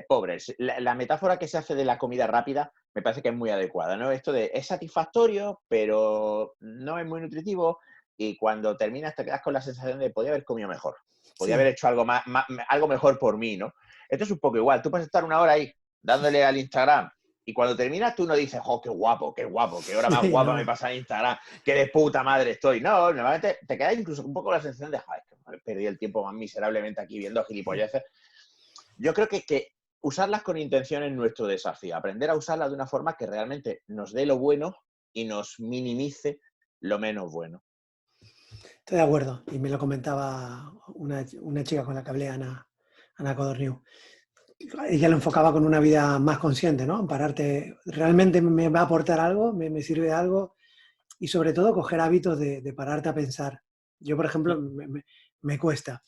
pobre. La metáfora que se hace de la comida rápida me parece que es muy adecuada, ¿no? Esto de es satisfactorio, pero no es muy nutritivo y cuando terminas te quedas con la sensación de podía haber comido mejor, podía haber Sí, hecho algo mejor por mí, ¿no? Esto es un poco igual, tú puedes estar una hora ahí dándole al Instagram y cuando terminas, tú no dices, oh, qué guapo, qué hora más sí, guapa me no. pasa en Instagram, qué de puta madre estoy. No, normalmente te queda incluso un poco la sensación de, joder, que perdí el tiempo más miserablemente aquí viendo gilipolleces. Yo creo que usarlas con intención es nuestro desafío, aprender a usarlas de una forma que realmente nos dé lo bueno y nos minimice lo menos bueno. Estoy de acuerdo. Y me lo comentaba una chica con la que hablé, Ana Codorniu. Ella lo enfocaba con una vida más consciente, ¿no? Pararte, ¿realmente me va a aportar algo? ¿Me sirve de algo? Y sobre todo coger hábitos de pararte a pensar. Yo, por ejemplo, me cuesta.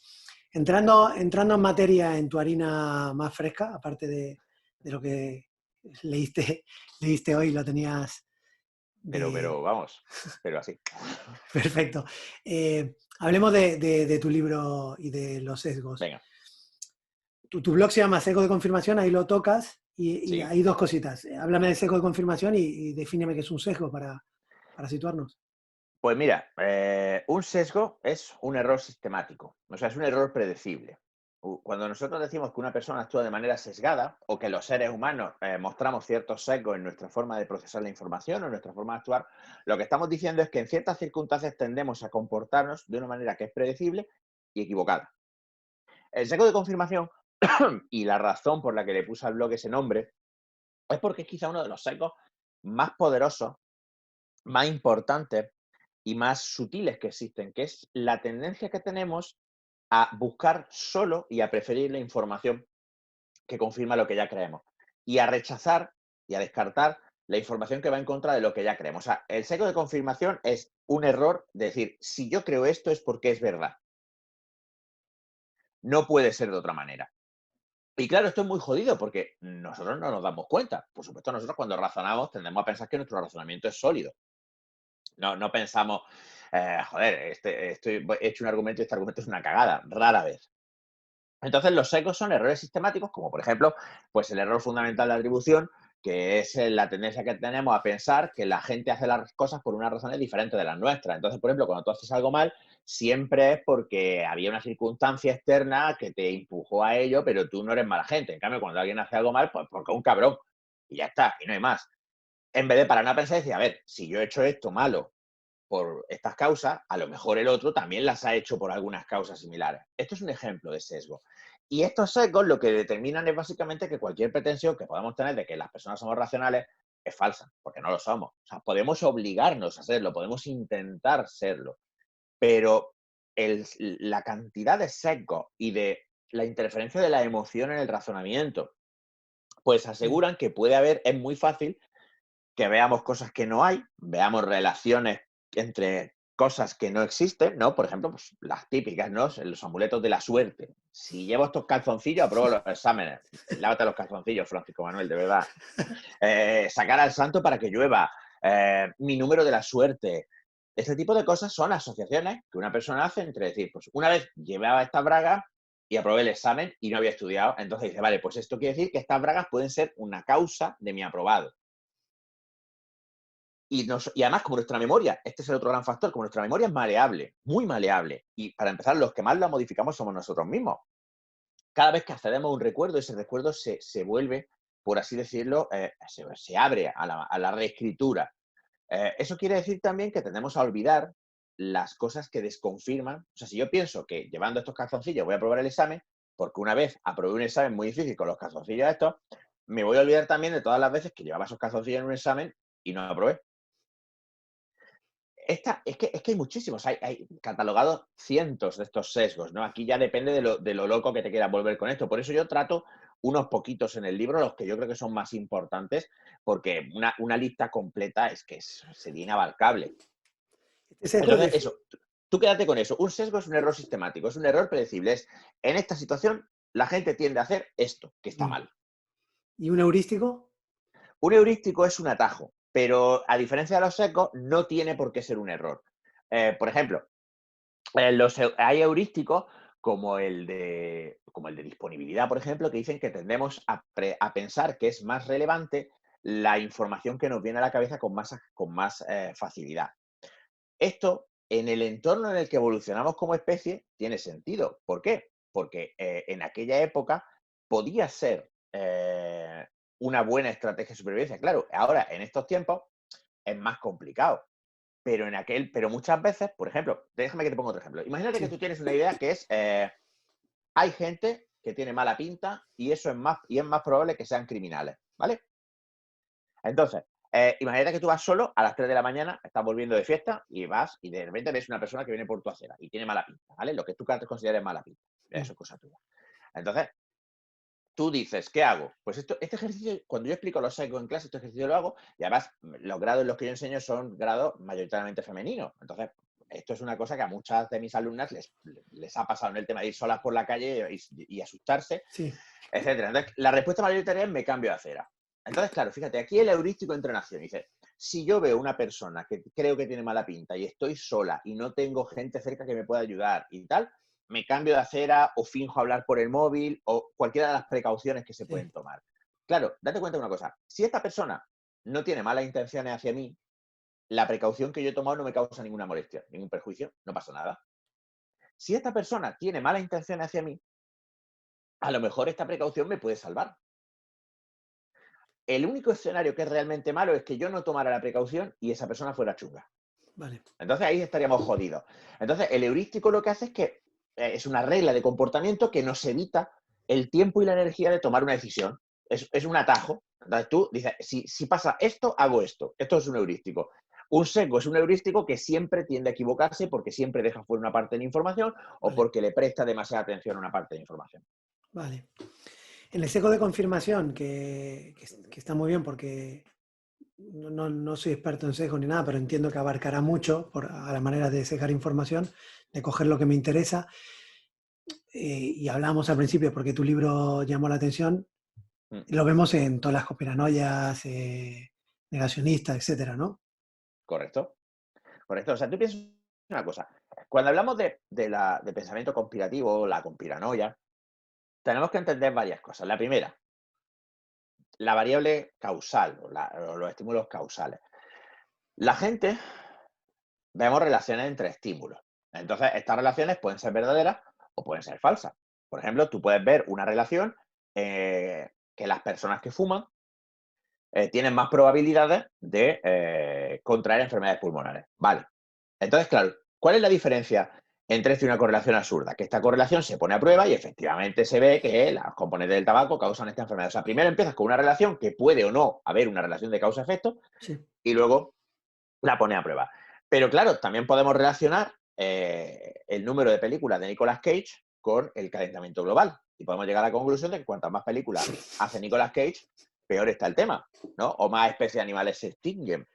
Entrando en materia en tu harina más fresca, aparte de lo que leíste, leíste hoy, lo tenías de... Pero vamos, pero así. Perfecto. Hablemos de tu libro y de los sesgos. Venga, Tu blog se llama Sesgo de Confirmación, ahí lo tocas y sí. hay dos cositas. Háblame de sesgo de confirmación y defíneme qué es un sesgo para situarnos. Pues mira, un sesgo es un error sistemático, o sea, es un error predecible. Cuando nosotros decimos que una persona actúa de manera sesgada o que los seres humanos mostramos ciertos sesgos en nuestra forma de procesar la información o en nuestra forma de actuar, lo que estamos diciendo es que en ciertas circunstancias tendemos a comportarnos de una manera que es predecible y equivocada. El sesgo de confirmación y la razón por la que le puse al blog ese nombre es porque es quizá uno de los sesgos más poderosos, más importantes y más sutiles que existen, que es la tendencia que tenemos a buscar solo y a preferir la información que confirma lo que ya creemos y a rechazar y a descartar la información que va en contra de lo que ya creemos. O sea, el sesgo de confirmación es un error de decir, si yo creo esto es porque es verdad. No puede ser de otra manera. Y claro, esto es muy jodido porque nosotros no nos damos cuenta. Por supuesto, nosotros cuando razonamos tendemos a pensar que nuestro razonamiento es sólido. No pensamos, joder, he hecho un argumento y este argumento es una cagada. Rara vez. Entonces, los sesgos son errores sistemáticos, como por ejemplo, pues el error fundamental de atribución, que es la tendencia que tenemos a pensar que la gente hace las cosas por unas razones diferentes de las nuestras. Entonces, por ejemplo, cuando tú haces algo mal, siempre es porque había una circunstancia externa que te empujó a ello, pero tú no eres mala gente. En cambio, cuando alguien hace algo mal, pues porque es un cabrón. Y ya está, y no hay más. En vez de parar a pensar y decir, a ver, si yo he hecho esto malo por estas causas, a lo mejor el otro también las ha hecho por algunas causas similares. Esto es un ejemplo de sesgo. Y estos sesgos lo que determinan es básicamente que cualquier pretensión que podamos tener de que las personas somos racionales es falsa, porque no lo somos. O sea, podemos obligarnos a serlo, podemos intentar serlo, pero la cantidad de sesgos y de la interferencia de la emoción en el razonamiento, pues Sí, aseguran que puede haber, es muy fácil que veamos cosas que no hay, veamos relaciones entre cosas que no existen, ¿no? Por ejemplo, pues las típicas, ¿no? Los amuletos de la suerte. Si llevo estos calzoncillos, apruebo los exámenes. Lávate los calzoncillos, Francisco Manuel, de verdad. Sacar al santo para que llueva. Mi número de la suerte. Este tipo de cosas son asociaciones que una persona hace entre decir, pues una vez llevaba esta braga y aprobé el examen y no había estudiado, entonces dice, vale, pues esto quiere decir que estas bragas pueden ser una causa de mi aprobado. Y además, como nuestra memoria, este es el otro gran factor, como nuestra memoria es maleable, muy maleable, y para empezar, los que más la modificamos somos nosotros mismos. Cada vez que accedemos a un recuerdo, ese recuerdo se vuelve, por así decirlo, se abre a la reescritura. Eso quiere decir también que tendemos a olvidar las cosas que desconfirman. O sea, si yo pienso que llevando estos calzoncillos voy a aprobar el examen, porque una vez aprobé un examen muy difícil con los calzoncillos estos, me voy a olvidar también de todas las veces que llevaba esos calzoncillos en un examen y no aprobé. Es que hay muchísimos, hay catalogados cientos de estos sesgos, ¿no? Aquí ya depende de lo loco que te quieras volver con esto. Por eso yo trato unos poquitos en el libro, los que yo creo que son más importantes, porque una lista completa sería inabarcable. este sesgo Entonces, eso, tú quédate con eso. Un sesgo es un error sistemático, es un error predecible. En esta situación, la gente tiende a hacer esto, que está mal. ¿Y un heurístico? Un heurístico es un atajo, pero a diferencia de los sesgos, no tiene por qué ser un error. Por ejemplo, hay heurísticos como el de disponibilidad, por ejemplo, que dicen que tendemos a pensar que es más relevante la información que nos viene a la cabeza con más facilidad. Esto, en el entorno en el que evolucionamos como especie, tiene sentido. ¿Por qué? Porque en aquella época podía ser una buena estrategia de supervivencia. Claro, ahora, en estos tiempos, es más complicado. Pero muchas veces, por ejemplo, déjame que te ponga otro ejemplo. Imagínate que Sí, tú tienes una idea que es, hay gente que tiene mala pinta y es más probable que sean criminales, ¿vale? Entonces, imagínate que tú vas solo a las 3 de la mañana, estás volviendo de fiesta y vas y de repente ves una persona que viene por tu acera y tiene mala pinta, ¿vale? Lo que tú consideres mala pinta. mm, Eso es cosa tuya. Entonces, tú dices, ¿qué hago? Pues este ejercicio, cuando yo explico los sesgos en clase, este ejercicio lo hago y además los grados en los que yo enseño son grados mayoritariamente femeninos. Entonces, esto es una cosa que a muchas de mis alumnas les ha pasado en el tema de ir solas por la calle y asustarse, sí, etcétera. Entonces, la respuesta mayoritaria es me cambio de acera. Entonces, claro, fíjate, aquí el heurístico entra en acción. Dice, si yo veo una persona que creo que tiene mala pinta y estoy sola y no tengo gente cerca que me pueda ayudar y tal, me cambio de acera o finjo hablar por el móvil o cualquiera de las precauciones que se sí, pueden tomar. Claro, date cuenta de una cosa. Si esta persona no tiene malas intenciones hacia mí, la precaución que yo he tomado no me causa ninguna molestia, ningún perjuicio, no pasa nada. Si esta persona tiene malas intenciones hacia mí, a lo mejor esta precaución me puede salvar. El único escenario que es realmente malo es que yo no tomara la precaución y esa persona fuera chunga. vale. Entonces ahí estaríamos jodidos. Entonces el heurístico lo que hace es que es una regla de comportamiento que nos evita el tiempo y la energía de tomar una decisión. Es un atajo. Entonces tú dices, si pasa esto, hago esto. Esto es un heurístico. Un sesgo es un heurístico que siempre tiende a equivocarse porque siempre deja fuera una parte de la información o Vale, porque le presta demasiada atención a una parte de la información. vale. En el sesgo de confirmación, que está muy bien porque no soy experto en sesgo ni nada, pero entiendo que abarcará mucho a la manera de sesgar información, de coger lo que me interesa. y hablábamos al principio porque tu libro llamó la atención, Mm, lo vemos en todas las conspiranoias, negacionistas, etcétera, ¿no? correcto, correcto. O sea, tú piensas una cosa. Cuando hablamos de pensamiento conspirativo, la conspiranoia, tenemos que entender varias cosas. La primera, la variable causal o los estímulos causales. La gente vemos relaciones entre estímulos. Entonces, estas relaciones pueden ser verdaderas o pueden ser falsas. Por ejemplo, tú puedes ver una relación que las personas que fuman tienen más probabilidades de contraer enfermedades pulmonares. Vale. Entonces, claro, ¿cuál es la diferencia entre esto y una correlación absurda? Que esta correlación se pone a prueba y efectivamente se ve que las componentes del tabaco causan esta enfermedad. O sea, primero empiezas con una relación que puede o no haber una relación de causa-efecto Sí. y luego la pone a prueba. Pero claro, también podemos relacionar el número de películas de Nicolas Cage con el calentamiento global. Y podemos llegar a la conclusión de que cuantas más películas hace Nicolas Cage, peor está el tema, ¿no? O más especies de animales se extinguen.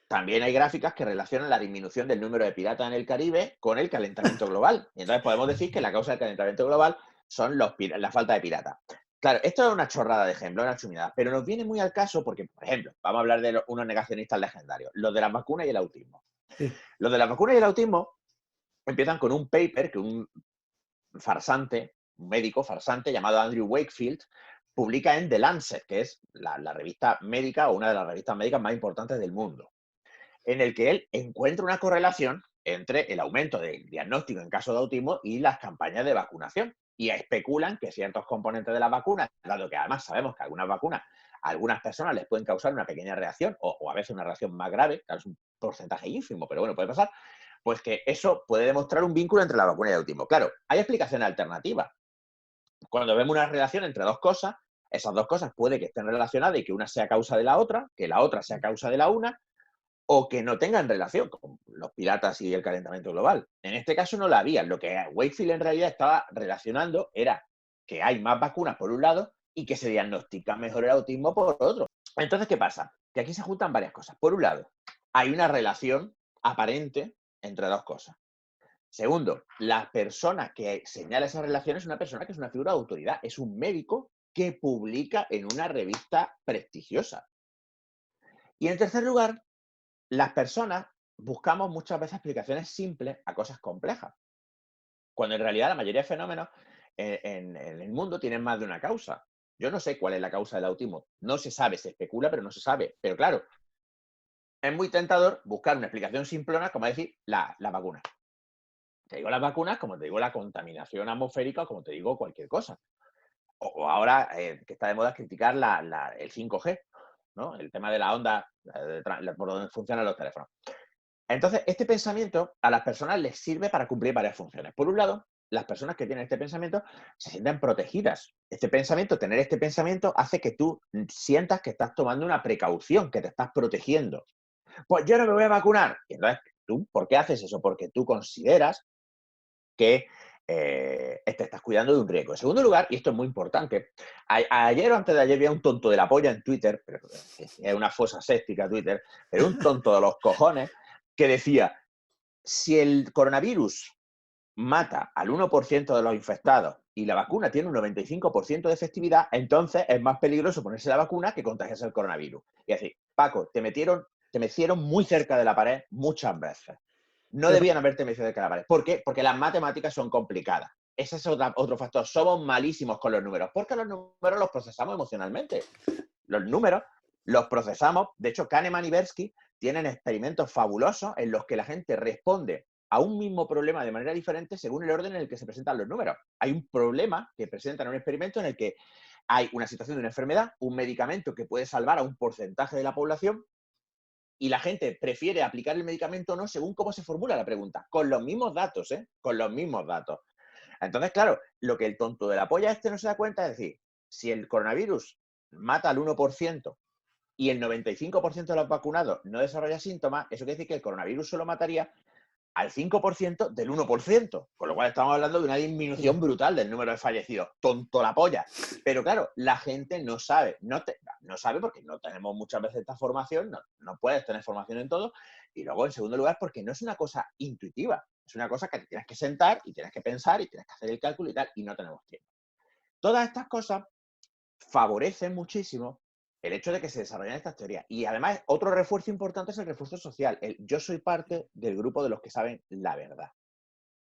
También hay gráficas que relacionan la disminución del número de piratas en el Caribe con el calentamiento global. Y entonces podemos decir que la causa del calentamiento global son la falta de piratas. Claro, esto es una chorrada de ejemplo, una chumidad, pero nos viene muy al caso porque, por ejemplo, vamos a hablar de unos negacionistas legendarios, los de las vacunas y el autismo. Sí. Los de las vacunas y el autismo empiezan con un paper que un farsante, un médico farsante llamado Andrew Wakefield, publica en The Lancet, que es la revista médica o una de las revistas médicas más importantes del mundo, en el que él encuentra una correlación entre el aumento del diagnóstico en caso de autismo y las campañas de vacunación. Y especulan que ciertos componentes de las vacunas, dado que además sabemos que algunas vacunas a algunas personas les pueden causar una pequeña reacción o a veces una reacción más grave, claro, es un porcentaje ínfimo, pero bueno, puede pasar, pues que eso puede demostrar un vínculo entre la vacuna y el autismo. Claro, hay explicaciones alternativas. Cuando vemos una relación entre dos cosas, esas dos cosas puede que estén relacionadas y que una sea causa de la otra, que la otra sea causa de la una, o que no tengan relación con los piratas y el calentamiento global. En este caso no la había. Lo que Wakefield en realidad estaba relacionando era que hay más vacunas por un lado y que se diagnostica mejor el autismo por otro. Entonces, ¿qué pasa? Que aquí se juntan varias cosas. Por un lado, hay una relación aparente entre dos cosas. Segundo, la persona que señala esa relación es una persona que es una figura de autoridad, es un médico que publica en una revista prestigiosa. Y en tercer lugar, las personas buscamos muchas veces explicaciones simples a cosas complejas, cuando en realidad la mayoría de fenómenos en el mundo tienen más de una causa. Yo no sé cuál es la causa del autismo. No se sabe, se especula, pero no se sabe. Pero claro, es muy tentador buscar una explicación simplona, como decir, la vacuna. Te digo las vacunas, como te digo la contaminación atmosférica o como te digo cualquier cosa. O ahora, que está de moda criticar el 5G, ¿no? El tema de la onda, por donde funcionan los teléfonos. Entonces, este pensamiento a las personas les sirve para cumplir varias funciones. Por un lado, las personas que tienen este pensamiento se sienten protegidas. Tener este pensamiento hace que tú sientas que estás tomando una precaución, que te estás protegiendo. Pues yo no me voy a vacunar. Y entonces, ¿tú por qué haces eso? Porque tú consideras que te estás cuidando de un riesgo. En segundo lugar, y esto es muy importante, ayer o antes de ayer había un tonto de la polla en Twitter, pero es una fosa séptica Twitter, pero un tonto de los cojones que decía, si el coronavirus mata al 1% de los infectados y la vacuna tiene un 95% de efectividad, entonces es más peligroso ponerse la vacuna que contagiarse el coronavirus. Y es decir, Paco, te metieron muy cerca de la pared muchas veces. No Pero, debían haberte metido cerca de la pared. ¿Por qué? Porque las matemáticas son complicadas. Ese es otro factor. Somos malísimos con los números, porque los números los procesamos emocionalmente. Los números los procesamos. De hecho, Kahneman y Tversky tienen experimentos fabulosos en los que la gente responde a un mismo problema de manera diferente según el orden en el que se presentan los números. Hay un problema que presentan en un experimento en el que hay una situación de una enfermedad, un medicamento que puede salvar a un porcentaje de la población y la gente prefiere aplicar el medicamento o no según cómo se formula la pregunta, con los mismos datos, ¿eh? Con los mismos datos. Entonces, claro, lo que el tonto de la polla no se da cuenta es decir, si el coronavirus mata al 1% y el 95% de los vacunados no desarrolla síntomas, eso quiere decir que el coronavirus solo mataría al 5% del 1%, con lo cual estamos hablando de una disminución brutal del número de fallecidos. Tonto la polla. Pero claro, la gente no sabe, no sabe porque no tenemos muchas veces esta formación, no puedes tener formación en todo, y luego en segundo lugar porque no es una cosa intuitiva. Es una cosa que te tienes que sentar y tienes que pensar y tienes que hacer el cálculo y tal, y no tenemos tiempo. Todas estas cosas favorecen muchísimo el hecho de que se desarrollen estas teorías. Y además, otro refuerzo importante es el refuerzo social. Yo soy parte del grupo de los que saben la verdad.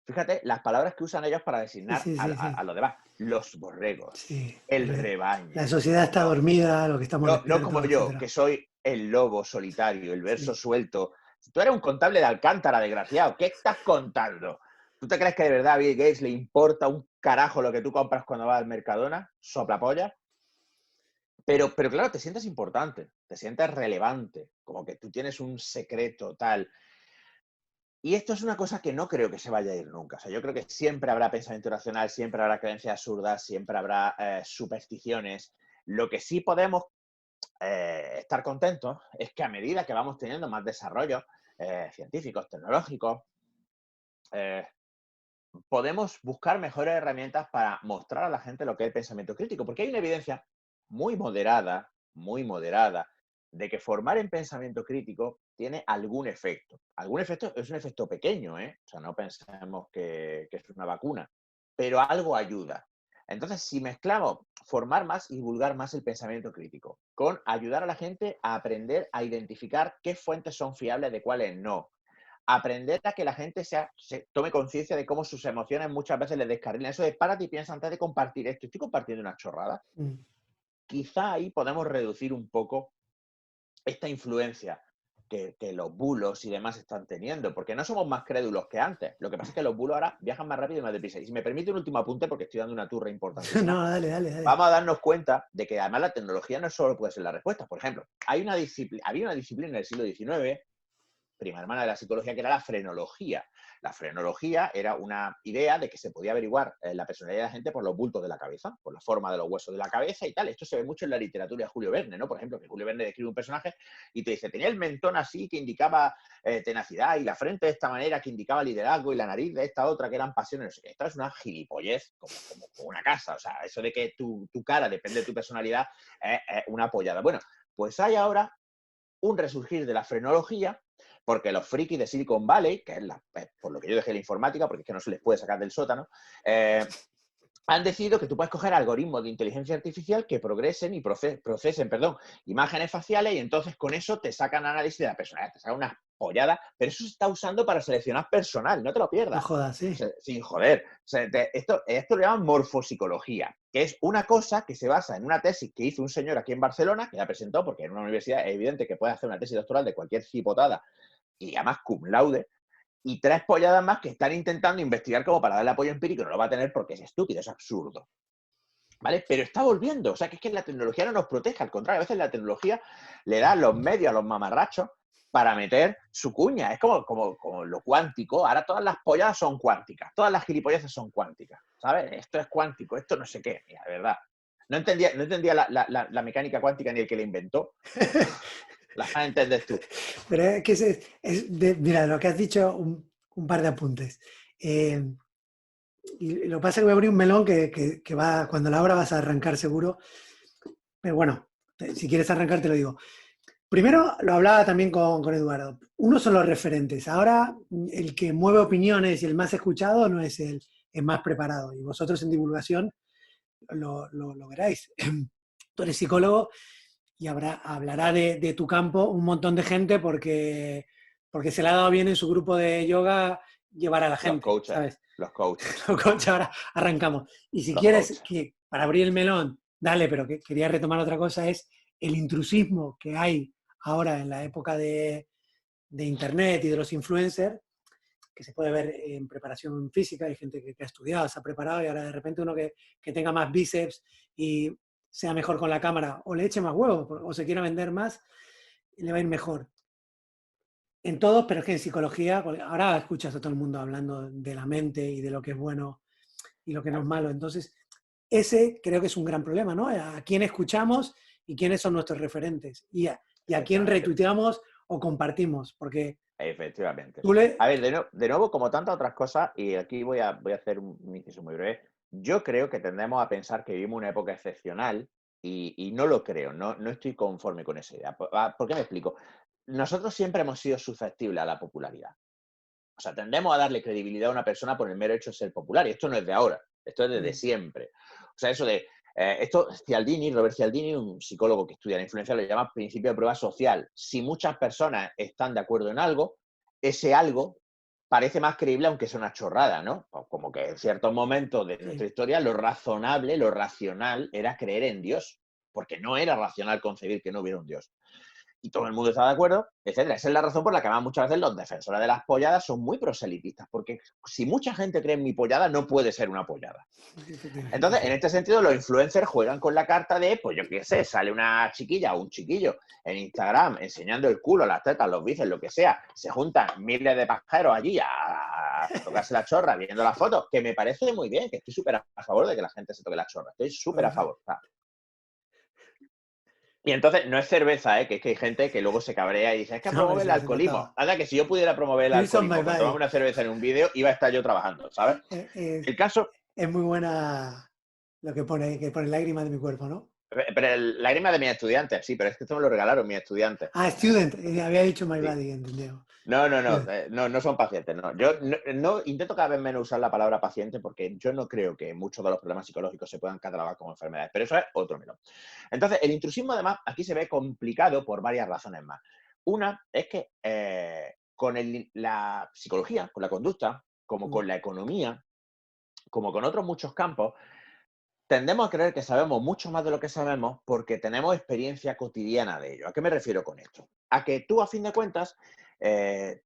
Fíjate las palabras que usan ellos para Sí, designar sí, sí, sí. a los demás. Los borregos, Sí. el La rebaño. sociedad está No, dormida, lo que estamos no como despiertos, yo, que etcétera. soy el lobo solitario, el verso Sí. suelto. Tú eres un contable de Alcántara, desgraciado. ¿Qué estás contando? ¿Tú te crees que de verdad a Bill Gates le importa un carajo lo que tú compras cuando vas al Mercadona? Soplapolla. Pero claro, te sientes importante, te sientes relevante, como que tú tienes un secreto tal. Y esto es una cosa que no creo que se vaya a ir nunca. O sea, yo creo que siempre habrá pensamiento irracional, siempre habrá creencias absurdas, siempre habrá supersticiones. Lo que sí podemos estar contentos es que a medida que vamos teniendo más desarrollos científicos, tecnológicos, eh, podemos buscar mejores herramientas para mostrar a la gente lo que es el pensamiento crítico, porque hay una evidencia muy moderada, de que formar en pensamiento crítico tiene algún efecto. Algún efecto es un efecto pequeño, ¿eh? O sea, no pensemos que es una vacuna, pero algo ayuda. Entonces, si mezclamos formar más y divulgar más el pensamiento crítico con ayudar a la gente a aprender a identificar qué fuentes son fiables de cuáles no, aprender a que la gente se tome conciencia de cómo sus emociones muchas veces les descarrilan. Eso de párate y piensa antes de compartir esto. Estoy compartiendo una chorrada. Mm. Quizá ahí podemos reducir un poco esta influencia que los bulos y demás están teniendo, porque no somos más crédulos que antes. Lo que pasa es que los bulos ahora viajan más rápido y más deprisa. Y si me permite un último apunte, porque estoy dando una turra importantísima, No, dale, dale, dale. vamos a darnos cuenta de que además la tecnología no solo puede ser la respuesta. Por ejemplo, había una disciplina en el siglo XIX, prima hermana de la psicología, que era la frenología. La frenología era una idea de que se podía averiguar la personalidad de la gente por los bultos de la cabeza, por la forma de los huesos de la cabeza y tal. Esto se ve mucho en la literatura de Julio Verne, ¿no? Por ejemplo, que Julio Verne describe un personaje y te dice, tenía el mentón así que indicaba tenacidad y la frente de esta manera que indicaba liderazgo y la nariz de esta otra que eran pasiones. No sé qué. Esto es una gilipollez como una casa. O sea, eso de que tu cara depende de tu personalidad es una apoyada. Bueno, pues hay ahora un resurgir de la frenología, porque los frikis de Silicon Valley, que es por lo que yo dejé la informática, porque es que no se les puede sacar del sótano, han decidido que tú puedes coger algoritmos de inteligencia artificial que progresen y procesen imágenes faciales y entonces con eso te sacan análisis de la personalidad, te sacan unas polladas, pero eso se está usando para seleccionar personal, no te lo No pierdas. jodas, O sí. sea, sin joder. O sea, esto lo llaman morfopsicología, que es una cosa que se basa en una tesis que hizo un señor aquí en Barcelona, que la presentó porque en una universidad es evidente que puede hacer una tesis doctoral de cualquier cipotada y además cum laude, y tres polladas más que están intentando investigar como para darle apoyo empírico, no lo va a tener porque es estúpido, es absurdo. ¿Vale? Pero está volviendo, o sea, que es que la tecnología no nos protege, al contrario, a veces la tecnología le da los medios a los mamarrachos para meter su cuña, es como lo cuántico, ahora todas las polladas son cuánticas, todas las gilipolleces son cuánticas, ¿sabes? Esto es cuántico, esto no sé qué, mira, de verdad. No entendía la mecánica cuántica ni el que la inventó, la vas a entender tú. Pero es que mira, lo que has dicho, un par de apuntes. Y lo que pasa es que voy a abrir un melón que va, cuando la abra vas a arrancar seguro. Pero bueno, si quieres arrancar te lo digo. Primero lo hablaba también con Eduardo. Uno son los referentes. Ahora el que mueve opiniones y el más escuchado no es el más preparado. Y vosotros en divulgación lo veráis. Tú eres psicólogo y hablará de tu campo un montón de gente porque se le ha dado bien en su grupo de yoga llevar a la Los gente, coaches, ¿sabes? los coaches, Ahora arrancamos. Y si los quieres, coaches. que para abrir el melón, dale, pero que quería retomar otra cosa, es el intrusismo que hay ahora en la época de Internet y de los influencers, que se puede ver en preparación física, hay gente que ha estudiado, se ha preparado y ahora de repente uno que tenga más bíceps y sea mejor con la cámara o le eche más huevos o se quiera vender más, le va a ir mejor. En todos, pero es que en psicología, ahora escuchas a todo el mundo hablando de la mente y de lo que es bueno y lo que no es Claro, malo. Entonces, ese creo que es un gran problema, ¿no? A quién escuchamos y quiénes son nuestros referentes y a quién efectivamente. retuiteamos o compartimos, porque Efectivamente. tú le... A ver, de nuevo, como tantas otras cosas, y aquí voy a hacer un inciso muy breve, yo creo que tendemos a pensar que vivimos una época excepcional y no lo creo, no estoy conforme con esa idea. ¿Por qué me explico? Nosotros siempre hemos sido susceptibles a la popularidad. O sea, tendemos a darle credibilidad a una persona por el mero hecho de ser popular. Y esto no es de ahora, esto es desde Mm, siempre. O sea, eso de... esto Cialdini, Robert Cialdini, un psicólogo que estudia la influencia, lo llama principio de prueba social. Si muchas personas están de acuerdo en algo, ese algo parece más creíble aunque sea una chorrada, ¿no? Como que en ciertos momentos de nuestra sí, historia lo razonable, lo racional era creer en Dios, porque no era racional concebir que no hubiera un Dios y todo el mundo está de acuerdo, etcétera. Esa es la razón por la que además muchas veces los defensores de las polladas son muy proselitistas, porque si mucha gente cree en mi pollada, no puede ser una pollada. efectivamente, Entonces, en sí. este sentido, los influencers juegan con la carta de, pues yo qué sé, sale una chiquilla o un chiquillo en Instagram enseñando el culo, las tetas, los bíceps, lo que sea, se juntan miles de pajeros allí a tocarse la chorra viendo las fotos, que me parece muy bien, que estoy súper a favor de que la gente se toque la chorra, estoy súper a Perfecto. favor. Y entonces no es cerveza, ¿eh? Que es que hay gente que luego se cabrea y dice, es que No, promueve el eso se alcoholismo. nota. Anda, que si yo pudiera promover el Beers on my alcoholismo por tomar body. una cerveza en un vídeo, iba a estar yo trabajando, ¿sabes? Es, El caso, es muy buena lo que pone lágrimas de mi cuerpo, ¿no? pero el lágrima de mis estudiantes, sí, pero es que esto me lo regalaron mis estudiantes. Ah, student, había dicho my Sí. body, entendido. No, no, no, Student. no son pacientes, no. Yo intento cada vez menos usar la palabra paciente porque yo no creo que muchos de los problemas psicológicos se puedan catalogar como enfermedades, pero eso es otro melón. Entonces, el intrusismo además aquí se ve complicado por varias razones más. Una es que con la psicología, con la conducta, como Mm, con la economía, como con otros muchos campos, tendemos a creer que sabemos mucho más de lo que sabemos porque tenemos experiencia cotidiana de ello. ¿A qué me refiero con esto? A que tú, a fin de cuentas,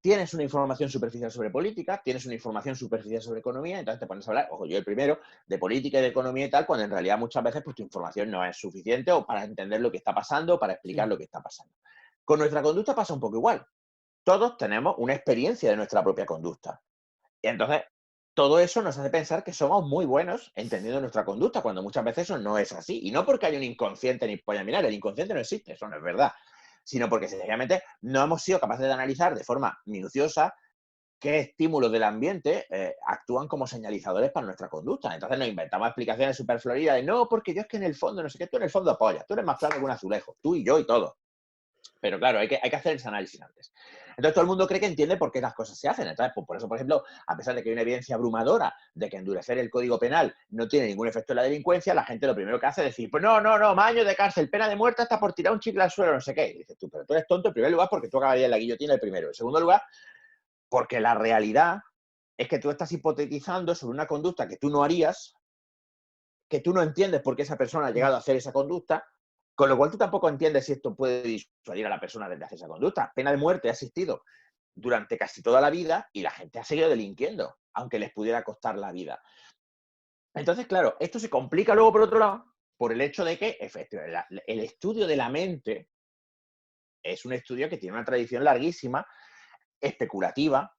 tienes una información superficial sobre política, tienes una información superficial sobre economía, entonces te pones a hablar, ojo, yo el primero, de política y de economía y tal, cuando en realidad muchas veces pues, tu información no es suficiente o para entender lo que está pasando o para explicar sí, lo que está pasando. Con nuestra conducta pasa un poco igual. Todos tenemos una experiencia de nuestra propia conducta. Y entonces, todo eso nos hace pensar que somos muy buenos entendiendo nuestra conducta, cuando muchas veces eso no es así. Y no porque haya un inconsciente ni polla mirar, el inconsciente no existe, eso no es verdad. Sino porque sencillamente no hemos sido capaces de analizar de forma minuciosa qué estímulos del ambiente actúan como señalizadores para nuestra conducta. Entonces nos inventamos explicaciones súper floridas de no, porque yo es que en el fondo, no sé qué, tú en el fondo apoyas, tú eres más plano que un azulejo, tú y yo y todo. Pero claro, hay que hacer ese análisis antes. Entonces todo el mundo cree que entiende por qué las cosas se hacen. Entonces, pues, por eso, por ejemplo, a pesar de que hay una evidencia abrumadora de que endurecer el código penal no tiene ningún efecto en la delincuencia, la gente lo primero que hace es decir, pues no, no, no, más años de cárcel, pena de muerte hasta por tirar un chicle al suelo, no sé qué. Y dices tú, pero tú eres tonto en primer lugar porque tú acabarías en la guillotina el primero. En segundo lugar, porque la realidad es que tú estás hipotetizando sobre una conducta que tú no harías, que tú no entiendes por qué esa persona ha mm, llegado a hacer esa conducta, con lo cual tú tampoco entiendes si esto puede disuadir a la persona desde hacer esa conducta. Pena de muerte ha existido durante casi toda la vida y la gente ha seguido delinquiendo, aunque les pudiera costar la vida. Entonces, claro, esto se complica luego por otro lado por el hecho de que efectivamente, el estudio de la mente es un estudio que tiene una tradición larguísima, especulativa,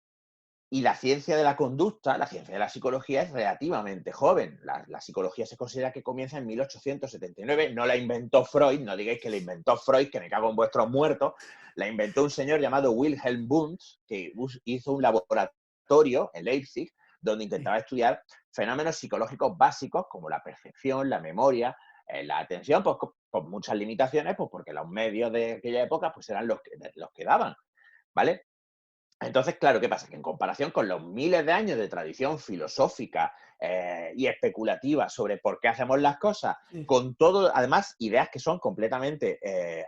y la ciencia de la conducta, la ciencia de la psicología es relativamente joven. La psicología se considera que comienza en 1879. No la inventó Freud, no digáis que la inventó Freud, que me cago en vuestros muertos. La inventó un señor llamado Wilhelm Wundt, que hizo un laboratorio en Leipzig donde sí. intentaba estudiar fenómenos psicológicos básicos como la percepción, la memoria, la atención, pues con muchas limitaciones, pues porque los medios de aquella época pues eran los que daban, ¿vale? Entonces, claro, ¿qué pasa? Que en comparación con los miles de años de tradición filosófica y especulativa sobre por qué hacemos las cosas, Sí. con todo, además, ideas que son completamente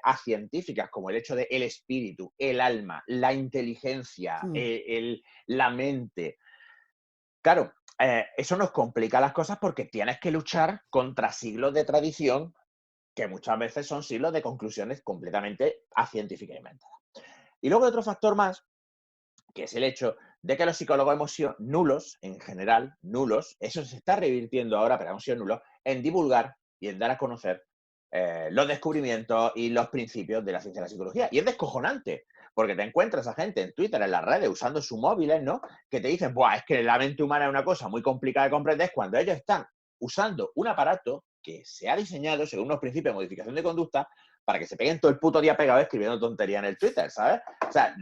acientíficas, como el hecho de el espíritu, el alma, la inteligencia, Mm, la mente. Claro, eso nos complica las cosas porque tienes que luchar contra siglos de tradición que muchas veces son siglos de conclusiones completamente acientíficas y inventadas. Y luego hay otro factor más que es el hecho de que los psicólogos hemos sido nulos, en general, nulos, eso se está revirtiendo ahora, pero hemos sido nulos, en divulgar y en dar a conocer los descubrimientos y los principios de la ciencia de la psicología. Y es descojonante, porque te encuentras a gente en Twitter, en las redes, usando sus móviles, ¿no? Que te dicen, Buah, es que la mente humana es una cosa muy complicada de comprender, cuando ellos están usando un aparato que se ha diseñado según unos principios de modificación de conducta para que se peguen todo el puto día pegado escribiendo tontería en el Twitter, ¿sabes? O sea,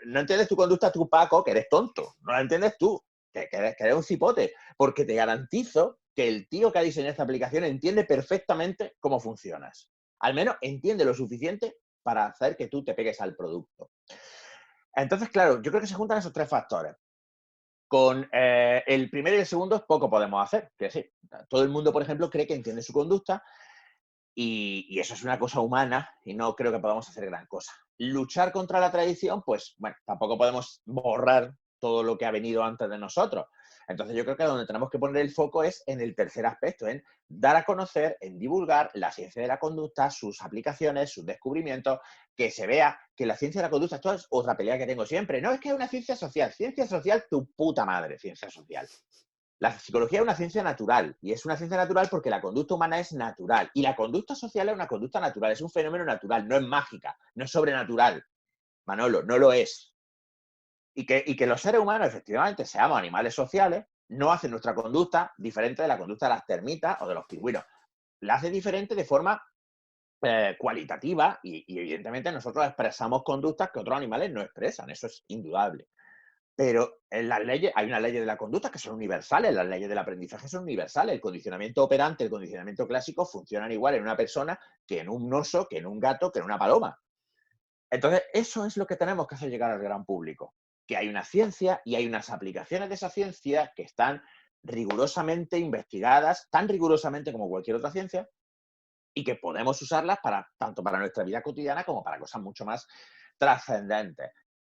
no entiendes tu conducta tú, Paco, que eres tonto. No la entiendes tú, que eres un cipote. Porque te garantizo que el tío que ha diseñado esta aplicación entiende perfectamente cómo funcionas. Al menos entiende lo suficiente para hacer que tú te pegues al producto. Entonces, claro, yo creo que se juntan esos tres factores. Con el primero y el segundo poco podemos hacer. Que sí, todo el mundo, por ejemplo, cree que entiende su conducta y eso es una cosa humana y no creo que podamos hacer gran cosa. Luchar contra la tradición, pues bueno, tampoco podemos borrar todo lo que ha venido antes de nosotros. Entonces yo creo que donde tenemos que poner el foco es en el tercer aspecto, en dar a conocer, en divulgar la ciencia de la conducta, sus aplicaciones, sus descubrimientos, que se vea que la ciencia de la conducta, esto es otra pelea que tengo siempre, no es que es una ciencia social, tu puta madre, ciencia social. La psicología es una ciencia natural y es una ciencia natural porque la conducta humana es natural y la conducta social es una conducta natural, es un fenómeno natural, no es mágica, no es sobrenatural. Manolo, no lo es. Y que los seres humanos efectivamente seamos animales sociales no hace nuestra conducta diferente de la conducta de las termitas o de los pingüinos. La hace diferente de forma cualitativa y evidentemente nosotros expresamos conductas que otros animales no expresan, eso es indudable. Pero en las leyes, hay unas leyes de la conducta que son universales, las leyes del aprendizaje son universales. El condicionamiento operante, el condicionamiento clásico funcionan igual en una persona que en un oso, que en un gato, que en una paloma. Entonces, eso es lo que tenemos que hacer llegar al gran público. Que hay una ciencia y hay unas aplicaciones de esa ciencia que están rigurosamente investigadas, tan rigurosamente como cualquier otra ciencia, y que podemos usarlas para, tanto para nuestra vida cotidiana como para cosas mucho más trascendentes.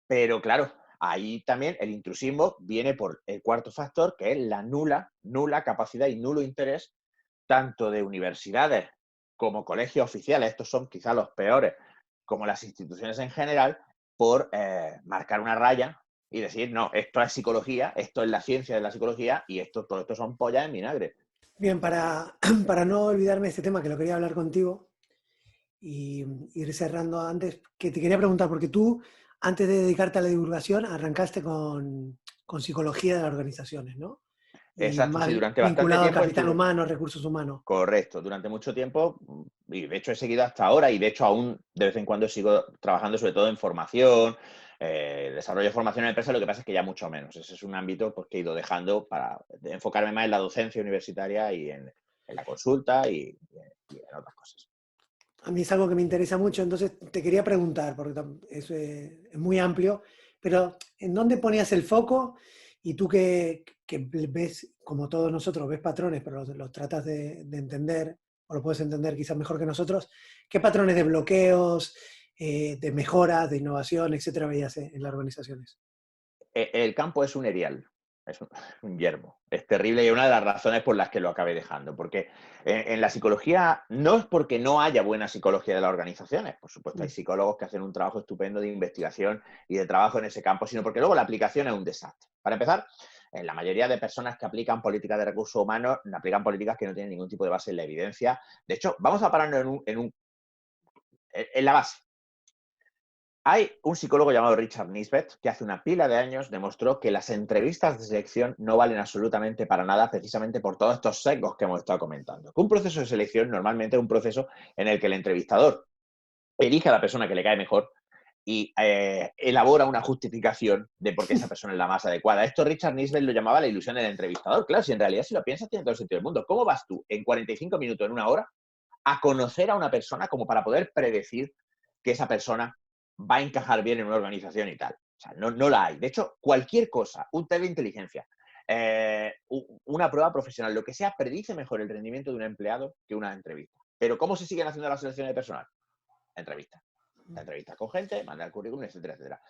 Pero claro, ahí también el intrusismo viene por el cuarto factor, que es la nula capacidad y nulo interés tanto de universidades como colegios oficiales, estos son quizás los peores, como las instituciones en general, por marcar una raya y decir, no, esto es psicología, esto es la ciencia de la psicología y todo esto son pollas en vinagre. Bien, para no olvidarme de este tema, que lo quería hablar contigo y ir cerrando antes, que te quería preguntar, porque tú, antes de dedicarte a la divulgación, arrancaste con psicología de las organizaciones, ¿no? Y Exacto, más sí, durante bastante vinculado a tiempo capital estuve. humano, recursos humanos. Correcto, durante mucho tiempo, y de hecho he seguido hasta ahora, y de hecho aún de vez en cuando sigo trabajando sobre todo en formación, desarrollo de formación en empresa, lo que pasa es que ya mucho menos. Ese es un ámbito pues, que he ido dejando para enfocarme más en la docencia universitaria y en la consulta y en otras cosas. A mí es algo que me interesa mucho, entonces te quería preguntar, porque es muy amplio, pero ¿en dónde ponías el foco? Y tú que ves, como todos nosotros, ves patrones, pero los tratas de entender, o lo puedes entender quizás mejor que nosotros, ¿qué patrones de bloqueos, de mejoras, de innovación, etcétera, veías en las organizaciones? El campo es un erial, es un yermo. Es terrible y es una de las razones por las que lo acabé dejando. Porque en la psicología, no es porque no haya buena psicología de las organizaciones, por supuesto hay psicólogos que hacen un trabajo estupendo de investigación y de trabajo en ese campo, sino porque luego la aplicación es un desastre. Para empezar, la mayoría de personas que aplican políticas de recursos humanos aplican políticas que no tienen ningún tipo de base en la evidencia. De hecho, vamos a pararnos en la base. Hay un psicólogo llamado Richard Nisbett que hace una pila de años demostró que las entrevistas de selección no valen absolutamente para nada precisamente por todos estos sesgos que hemos estado comentando. Que un proceso de selección normalmente es un proceso en el que el entrevistador elige a la persona que le cae mejor y elabora una justificación de por qué esa persona es la más adecuada. Esto Richard Nisbett lo llamaba la ilusión del entrevistador. Claro, si en realidad si lo piensas tiene todo el sentido del mundo. ¿Cómo vas tú en 45 minutos, en una hora, a conocer a una persona como para poder predecir que esa persona va a encajar bien en una organización y tal? O sea, no la hay. De hecho, cualquier cosa, un test de inteligencia, una prueba profesional, lo que sea, predice mejor el rendimiento de un empleado que una entrevista. Pero ¿cómo se siguen haciendo las selecciones de personal? Entrevistas. Entrevistas con gente, mandar el currículum, etcétera, etcétera.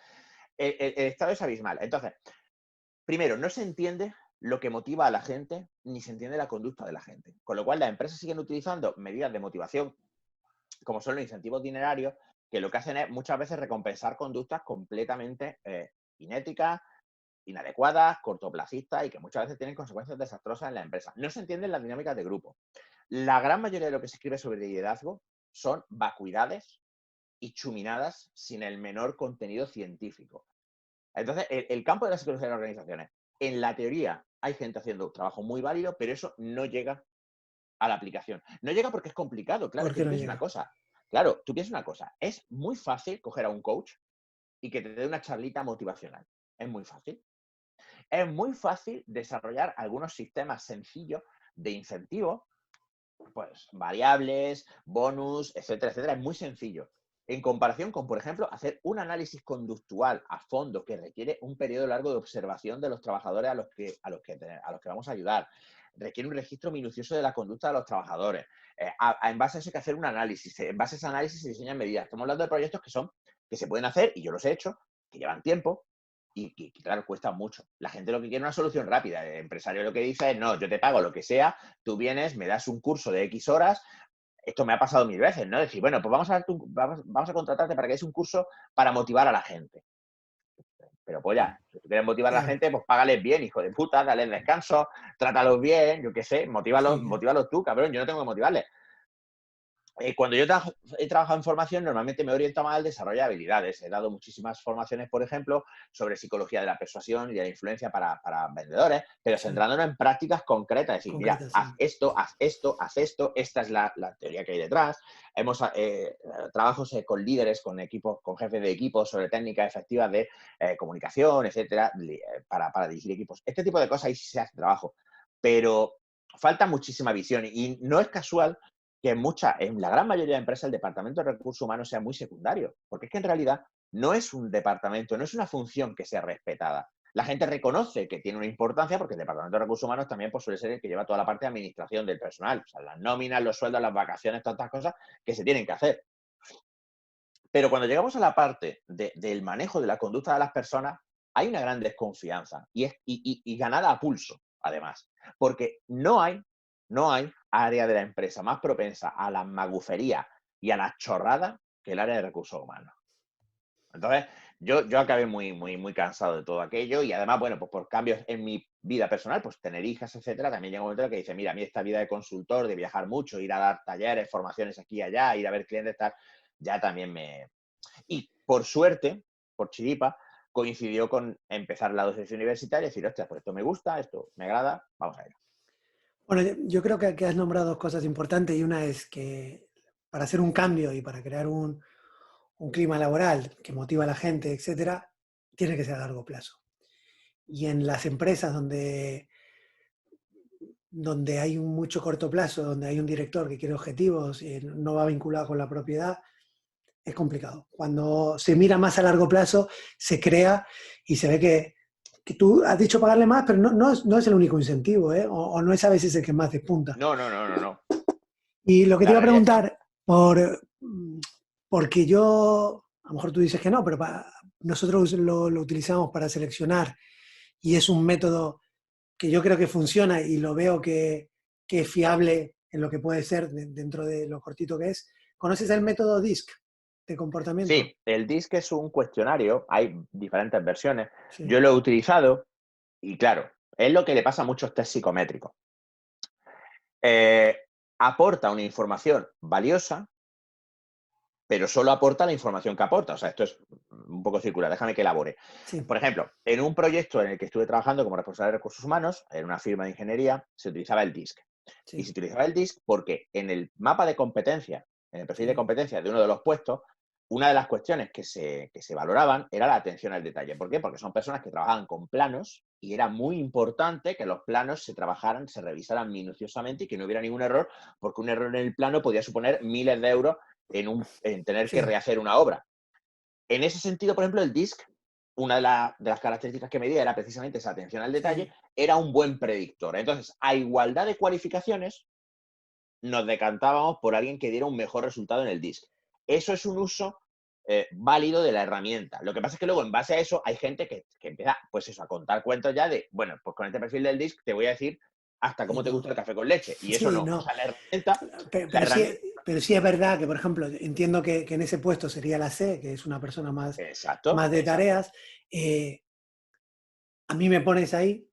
El estado es abismal. Entonces, primero, no se entiende lo que motiva a la gente, ni se entiende la conducta de la gente. Con lo cual, las empresas siguen utilizando medidas de motivación, como son los incentivos dinerarios, que lo que hacen es muchas veces recompensar conductas completamente inéticas, inadecuadas, cortoplacistas y que muchas veces tienen consecuencias desastrosas en la empresa. No se entienden las dinámicas de grupo. La gran mayoría de lo que se escribe sobre liderazgo son vacuidades y chuminadas sin el menor contenido científico. Entonces, el campo de la psicología de las organizaciones, en la teoría hay gente haciendo un trabajo muy válido, pero eso no llega a la aplicación. No llega porque es complicado, claro, ¿Por es que qué tú no piensas una llega? cosa. Claro, tú piensas una cosa. Es muy fácil coger a un coach y que te dé una charlita motivacional. Es muy fácil. Es muy fácil desarrollar algunos sistemas sencillos de incentivos, pues variables, bonus, etcétera, etcétera. Es muy sencillo. en comparación con, por ejemplo, hacer un análisis conductual a fondo que requiere un periodo largo de observación de los trabajadores a los que vamos a ayudar. Requiere un registro minucioso de la conducta de los trabajadores. En base a eso hay que hacer un análisis. En base a ese análisis se diseñan medidas. Estamos hablando de proyectos que se pueden hacer, y yo los he hecho, que llevan tiempo, y que, claro, cuesta mucho. La gente lo que quiere es una solución rápida. El empresario lo que dice es, no, yo te pago lo que sea, tú vienes, me das un curso de X horas. Esto me ha pasado 1000 veces, ¿no? Decir, bueno, pues vamos a contratarte para que des un curso para motivar a la gente. Pero pues ya, si tú quieres motivar a la Claro, gente, pues págales bien, hijo de puta, dales descanso, trátalos bien, yo qué sé, sí, motívalos tú, cabrón, yo no tengo que motivarles. Cuando yo he trabajado en formación, normalmente me oriento más al desarrollo de habilidades. He dado muchísimas formaciones, por ejemplo, sobre psicología de la persuasión y de la influencia para vendedores, pero sí, centrándonos en prácticas concretas. Es decir, mira, concreta, haz sí. esto, haz esto, haz esto. Esta es la teoría que hay detrás. Hemos trabajos con líderes, con equipos, con jefes de equipos sobre técnicas efectivas de comunicación, etcétera, para dirigir equipos. Este tipo de cosas ahí sí se hace trabajo, pero falta muchísima visión y no es casual que en la gran mayoría de empresas el departamento de recursos humanos sea muy secundario, porque es que en realidad no es un departamento, no es una función que sea respetada. La gente reconoce que tiene una importancia porque el departamento de recursos humanos también pues, suele ser el que lleva toda la parte de administración del personal, o sea, las nóminas, los sueldos, las vacaciones, todas estas cosas que se tienen que hacer. Pero cuando llegamos a la parte del manejo de la conducta de las personas, hay una gran desconfianza y ganada a pulso, además, porque no hay área de la empresa más propensa a la magufería y a la chorrada que el área de recursos humanos. Entonces, yo acabé muy, muy, muy cansado de todo aquello y además, bueno, pues por cambios en mi vida personal, pues tener hijas, etcétera, también llega un momento en el que dice, mira, a mí esta vida de consultor, de viajar mucho, ir a dar talleres, formaciones aquí y allá, ir a ver clientes, tal, ya también me, y por suerte, por chiripa, coincidió con empezar la docencia universitaria y decir, hostia, pues esto me gusta, esto me agrada, vamos a ello. Bueno, yo creo que has nombrado dos cosas importantes y una es que para hacer un cambio y para crear un clima laboral que motiva a la gente, etcétera, tiene que ser a largo plazo. Y en las empresas donde hay un mucho corto plazo, donde hay un director que quiere objetivos y no va vinculado con la propiedad, es complicado. Cuando se mira más a largo plazo, se crea y se ve que tú has dicho pagarle más, pero no es el único incentivo, ¿eh? O no es a veces el que más despunta. No, no, no, no, no. Y lo que te La iba a realidad es que preguntar, porque a lo mejor tú dices que no, pero nosotros lo utilizamos para seleccionar y es un método que yo creo que funciona y lo veo que es fiable en lo que puede ser dentro de lo cortito que es. ¿Conoces el método DISC de comportamiento? sí, el DISC es un cuestionario, hay diferentes versiones. Sí, Yo lo he utilizado y claro, es lo que le pasa a muchos test psicométricos. Eh, Aporta una información valiosa, pero solo aporta la información que aporta. O sea, esto es un poco circular, déjame que elabore. sí, Por ejemplo, en un proyecto en el que estuve trabajando como responsable de recursos humanos, en una firma de ingeniería, se utilizaba el DISC. Y se sí, utilizaba el DISC porque en el mapa de competencia, en el perfil de sí, competencia de uno de los puestos, una de las cuestiones que se valoraban era la atención al detalle. ¿Por qué? Porque son personas que trabajaban con planos y era muy importante que los planos se trabajaran, se revisaran minuciosamente y que no hubiera ningún error, porque un error en el plano podía suponer miles de euros en tener que sí, rehacer una obra. En ese sentido, por ejemplo, el DISC, una de las características que medía era precisamente esa atención al detalle, sí. era un buen predictor. Entonces, a igualdad de cualificaciones, nos decantábamos por alguien que diera un mejor resultado en el DISC. Eso es un uso válido de la herramienta. Lo que pasa es que luego, en base a eso, hay gente que empieza, pues eso, a contar cuentos ya de, bueno, pues con este perfil del DISC te voy a decir hasta Y cómo te gusta no, el café con leche. Y eso sí, no. O no. sea, Pero, la pero sí, herramienta, pero sí es verdad que, por ejemplo, entiendo que en ese puesto sería la C, que es una persona exacto, más de exacto. tareas. A mí me pones ahí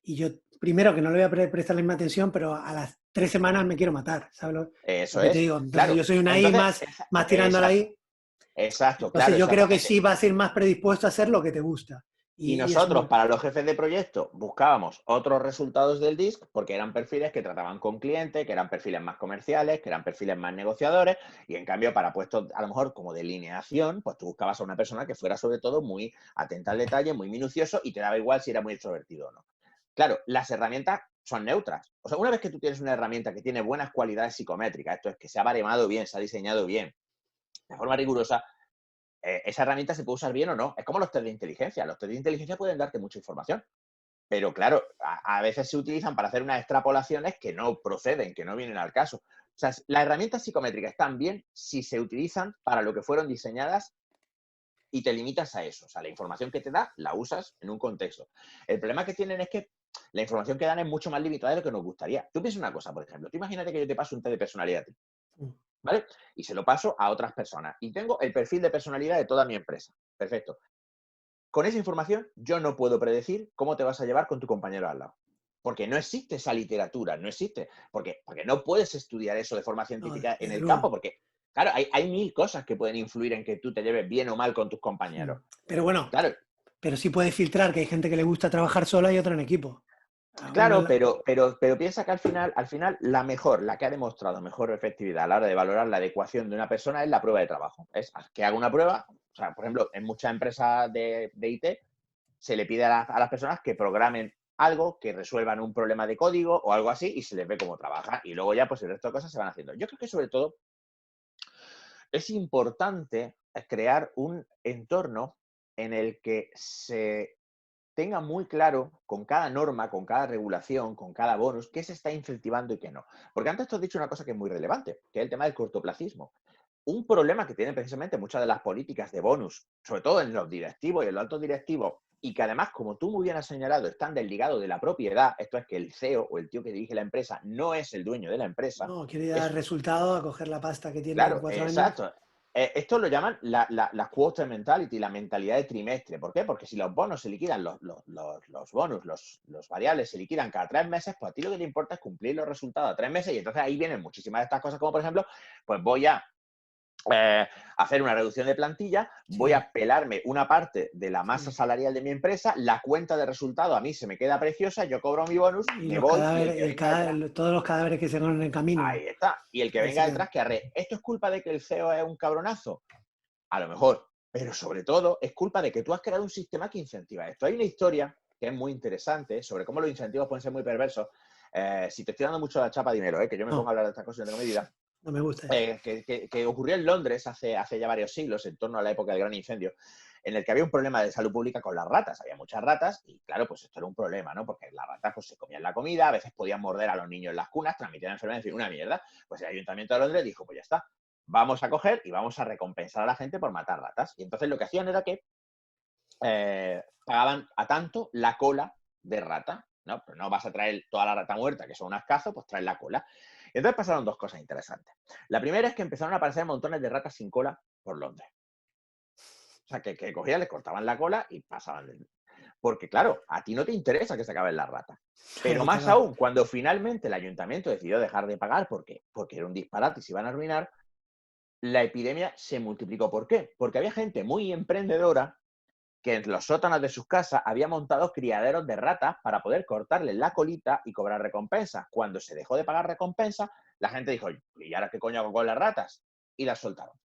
y yo, primero que no le voy a prestar la misma atención, pero a las 3 semanas me quiero matar, ¿sabes lo Eso que te es, digo? Entonces yo claro. soy una I Entonces, más tirando a la exacto, I. exacto, Entonces claro, yo creo que exactamente. sí vas a ir más predispuesto a hacer lo que te gusta. Y Y es nosotros, muy... para los jefes de proyecto, buscábamos otros resultados del DISC porque eran perfiles que trataban con clientes, que eran perfiles más comerciales, que eran perfiles más negociadores, y en cambio, para puestos a lo mejor como de lineación, pues tú buscabas a una persona que fuera sobre todo muy atenta al detalle, muy minucioso, y te daba igual si era muy extrovertido o no. Claro, las herramientas son neutras. O sea, una vez que tú tienes una herramienta que tiene buenas cualidades psicométricas, esto es que se ha baremado bien, se ha diseñado bien, de forma rigurosa, esa herramienta se puede usar bien o no. Es como los test de inteligencia. Los test de inteligencia pueden darte mucha información. Pero claro, a veces se utilizan para hacer unas extrapolaciones que no proceden, que no vienen al caso. O sea, las herramientas psicométricas están bien si se utilizan para lo que fueron diseñadas y te limitas a eso. O sea, la información que te da la usas en un contexto. El problema que tienen es que la información que dan es mucho más limitada de lo que nos gustaría. Tú piensas una cosa, por ejemplo. Tú imagínate que yo te paso un test de personalidad a ti, Mm. ¿vale? Y se lo paso a otras personas. Y tengo el perfil de personalidad de toda mi empresa. Perfecto. Con esa información, yo no puedo predecir cómo te vas a llevar con tu compañero al lado. Porque no existe esa literatura, no existe. Porque no puedes estudiar eso de forma No, científica en desde el luego. campo, porque, claro, hay mil cosas que pueden influir en que tú te lleves bien o mal con tus Mm. compañeros. Pero bueno, Claro, pero sí puedes filtrar que hay gente que le gusta trabajar sola y otra en equipo. claro, pero piensa que al final, la que ha demostrado mejor efectividad a la hora de valorar la adecuación de una persona es la prueba de trabajo. Es que haga una prueba, o sea, por ejemplo, en muchas empresas de IT, se le pide a las personas que programen algo, que resuelvan un problema de código o algo así y se les ve cómo trabaja. Y luego ya, pues el resto de cosas se van haciendo. Yo creo que sobre todo es importante crear un entorno en el que se tenga muy claro con cada norma, con cada regulación, con cada bonus, qué se está incentivando y qué no. Porque antes te has dicho una cosa que es muy relevante, que es el tema del cortoplacismo. Un problema que tienen precisamente muchas de las políticas de bonus, sobre todo en los directivos y en los altos directivos, y que además, como tú muy bien has señalado, están desligados de la propiedad, esto es que el CEO o el tío que dirige la empresa no es el dueño de la empresa, No, quiere dar es, resultado a coger la pasta que tiene en claro, 4 años. exacto. Esto lo llaman la quarter mentality, la mentalidad de trimestre. ¿Por qué? Porque si los bonos se liquidan, los bonus, los variables se liquidan cada 3 meses, pues a ti lo que te importa es cumplir los resultados a 3 meses y entonces ahí vienen muchísimas de estas cosas, como por ejemplo, pues voy a hacer una reducción de plantilla, voy Sí, a pelarme una parte de la masa sí. salarial de mi empresa, la cuenta de resultado a mí se me queda preciosa, yo cobro mi bonus, Y me los voy y el cadáveres, que venga detrás, todos los cadáveres que se van en el camino, ahí está. Y el que ahí venga se quedan. detrás, que arre. ¿Esto es culpa de que el CEO es un cabronazo? A lo mejor. Pero sobre todo es culpa de que tú has creado un sistema que incentiva esto. Hay una historia que es muy interesante sobre cómo los incentivos pueden ser muy perversos. Si te estoy dando mucho la chapa, dímelo, que yo me pongo a No, hablar de estas cosas y no tengo medida. no me gusta eso. Que ocurrió en Londres hace ya varios siglos, en torno a la época del gran incendio, en el que había un problema de salud pública con las ratas. Había muchas ratas y, claro, pues esto era un problema, ¿no? Porque las ratas pues, se comían la comida, a veces podían morder a los niños en las cunas, transmitían enfermedades, en fin, una mierda. Pues el Ayuntamiento de Londres dijo, pues ya está, vamos a coger y vamos a recompensar a la gente por matar ratas. Y entonces lo que hacían era que pagaban a tanto la cola de rata, ¿no? Pero no vas a traer toda la rata muerta, que son unas cazos, pues traes la cola. Y entonces pasaron dos cosas interesantes. La primera es que empezaron a aparecer montones de ratas sin cola por Londres. O sea, que cogían, les cortaban la cola y pasaban. Porque, claro, a ti no te interesa que se acaben las ratas. Claro Pero que te más va. aún, cuando finalmente el ayuntamiento decidió dejar de pagar porque era un disparate y se iban a arruinar, la epidemia se multiplicó. ¿Por qué? Porque había gente muy emprendedora que en los sótanos de sus casas había montado criaderos de ratas para poder cortarles la colita y cobrar recompensas. Cuando se dejó de pagar recompensas, la gente dijo, ¿y ahora qué coño hago con las ratas? Y las soltaron.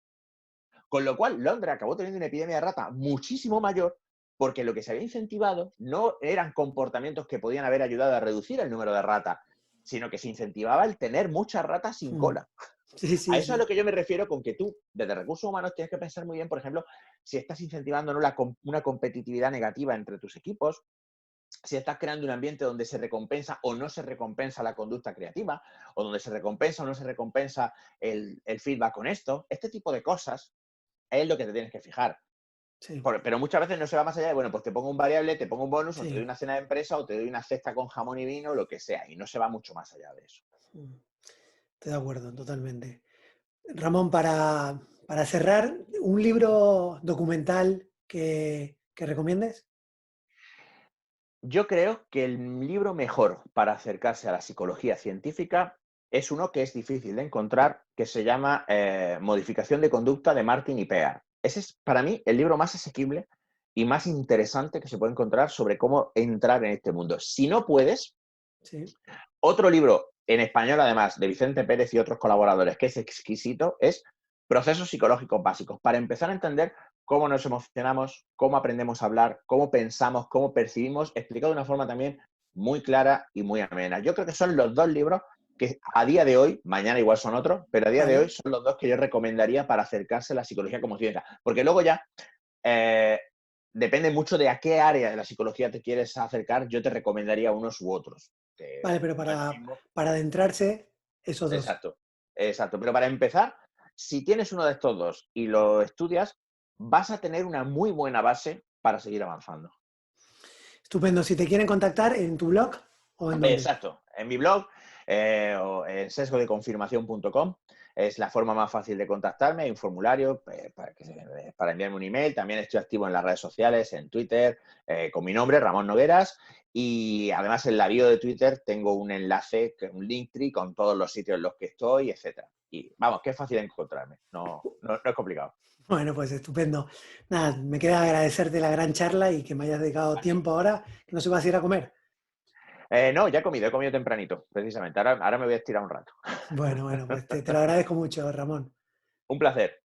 Con lo cual, Londres acabó teniendo una epidemia de ratas muchísimo mayor porque lo que se había incentivado no eran comportamientos que podían haber ayudado a reducir el número de ratas, sino que se incentivaba el tener muchas ratas sin Mm. cola. Sí, A sí, eso es a lo sí. que yo me refiero con que tú, desde recursos humanos, tienes que pensar muy bien, por ejemplo, si estás incentivando ¿no? una competitividad negativa entre tus equipos, si estás creando un ambiente donde se recompensa o no se recompensa la conducta creativa, o donde se recompensa o no se recompensa el feedback honesto, este tipo de cosas es lo que te tienes que fijar. Sí, Pero muchas veces no se va más allá de, bueno, pues te pongo un variable, te pongo un bonus, o te doy sí. una cena de empresa, o te doy una cesta con jamón y vino, lo que sea, y no se va mucho más allá de eso. Mm. Estoy de acuerdo, totalmente. Ramón, para cerrar, ¿un libro documental que recomiendes? Yo creo que el libro mejor para acercarse a la psicología científica es uno que es difícil de encontrar, que se llama Modificación de conducta de Martin y Pear. Ese es para mí el libro más asequible y más interesante que se puede encontrar sobre cómo entrar en este mundo. Si no puedes, Sí, otro libro en español, además, de Vicente Pérez y otros colaboradores, que es exquisito, es Procesos psicológicos básicos, para empezar a entender cómo nos emocionamos, cómo aprendemos a hablar, cómo pensamos, cómo percibimos, explicado de una forma también muy clara y muy amena. Yo creo que son los dos libros que a día de hoy, mañana igual son otros, pero a día de Vale. hoy son los dos que yo recomendaría para acercarse a la psicología como ciencia. Porque luego ya eh, depende mucho de a qué área de la psicología te quieres acercar, yo te recomendaría unos u otros. Que Vale, pero no es lo mismo. para adentrarse, esos dos. Exacto, exacto. Pero para empezar, si tienes uno de estos dos y lo estudias, vas a tener una muy buena base para seguir avanzando. Estupendo. Si te quieren contactar, ¿en tu blog o en dónde? Exacto. En mi blog o en sesgodeconfirmación.com es la forma más fácil de contactarme. Hay un formulario para enviarme un email. También estoy activo en las redes sociales, en Twitter, con mi nombre, Ramón Nogueras. Y además en la bio de Twitter tengo un enlace, un Linktree con todos los sitios en los que estoy, etcétera. Y vamos, que es fácil encontrarme. No es complicado. Bueno, pues estupendo. Nada, me queda agradecerte la gran charla y que me hayas dedicado A ti. tiempo ahora, que no se va a ir a comer. No, ya he comido tempranito, precisamente. Ahora me voy a estirar un rato. Bueno, pues te lo agradezco mucho, Ramón. Un placer.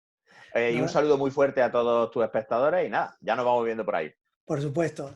Y un Nada, saludo muy fuerte a todos tus espectadores y nada, ya nos vamos viendo por ahí. por supuesto.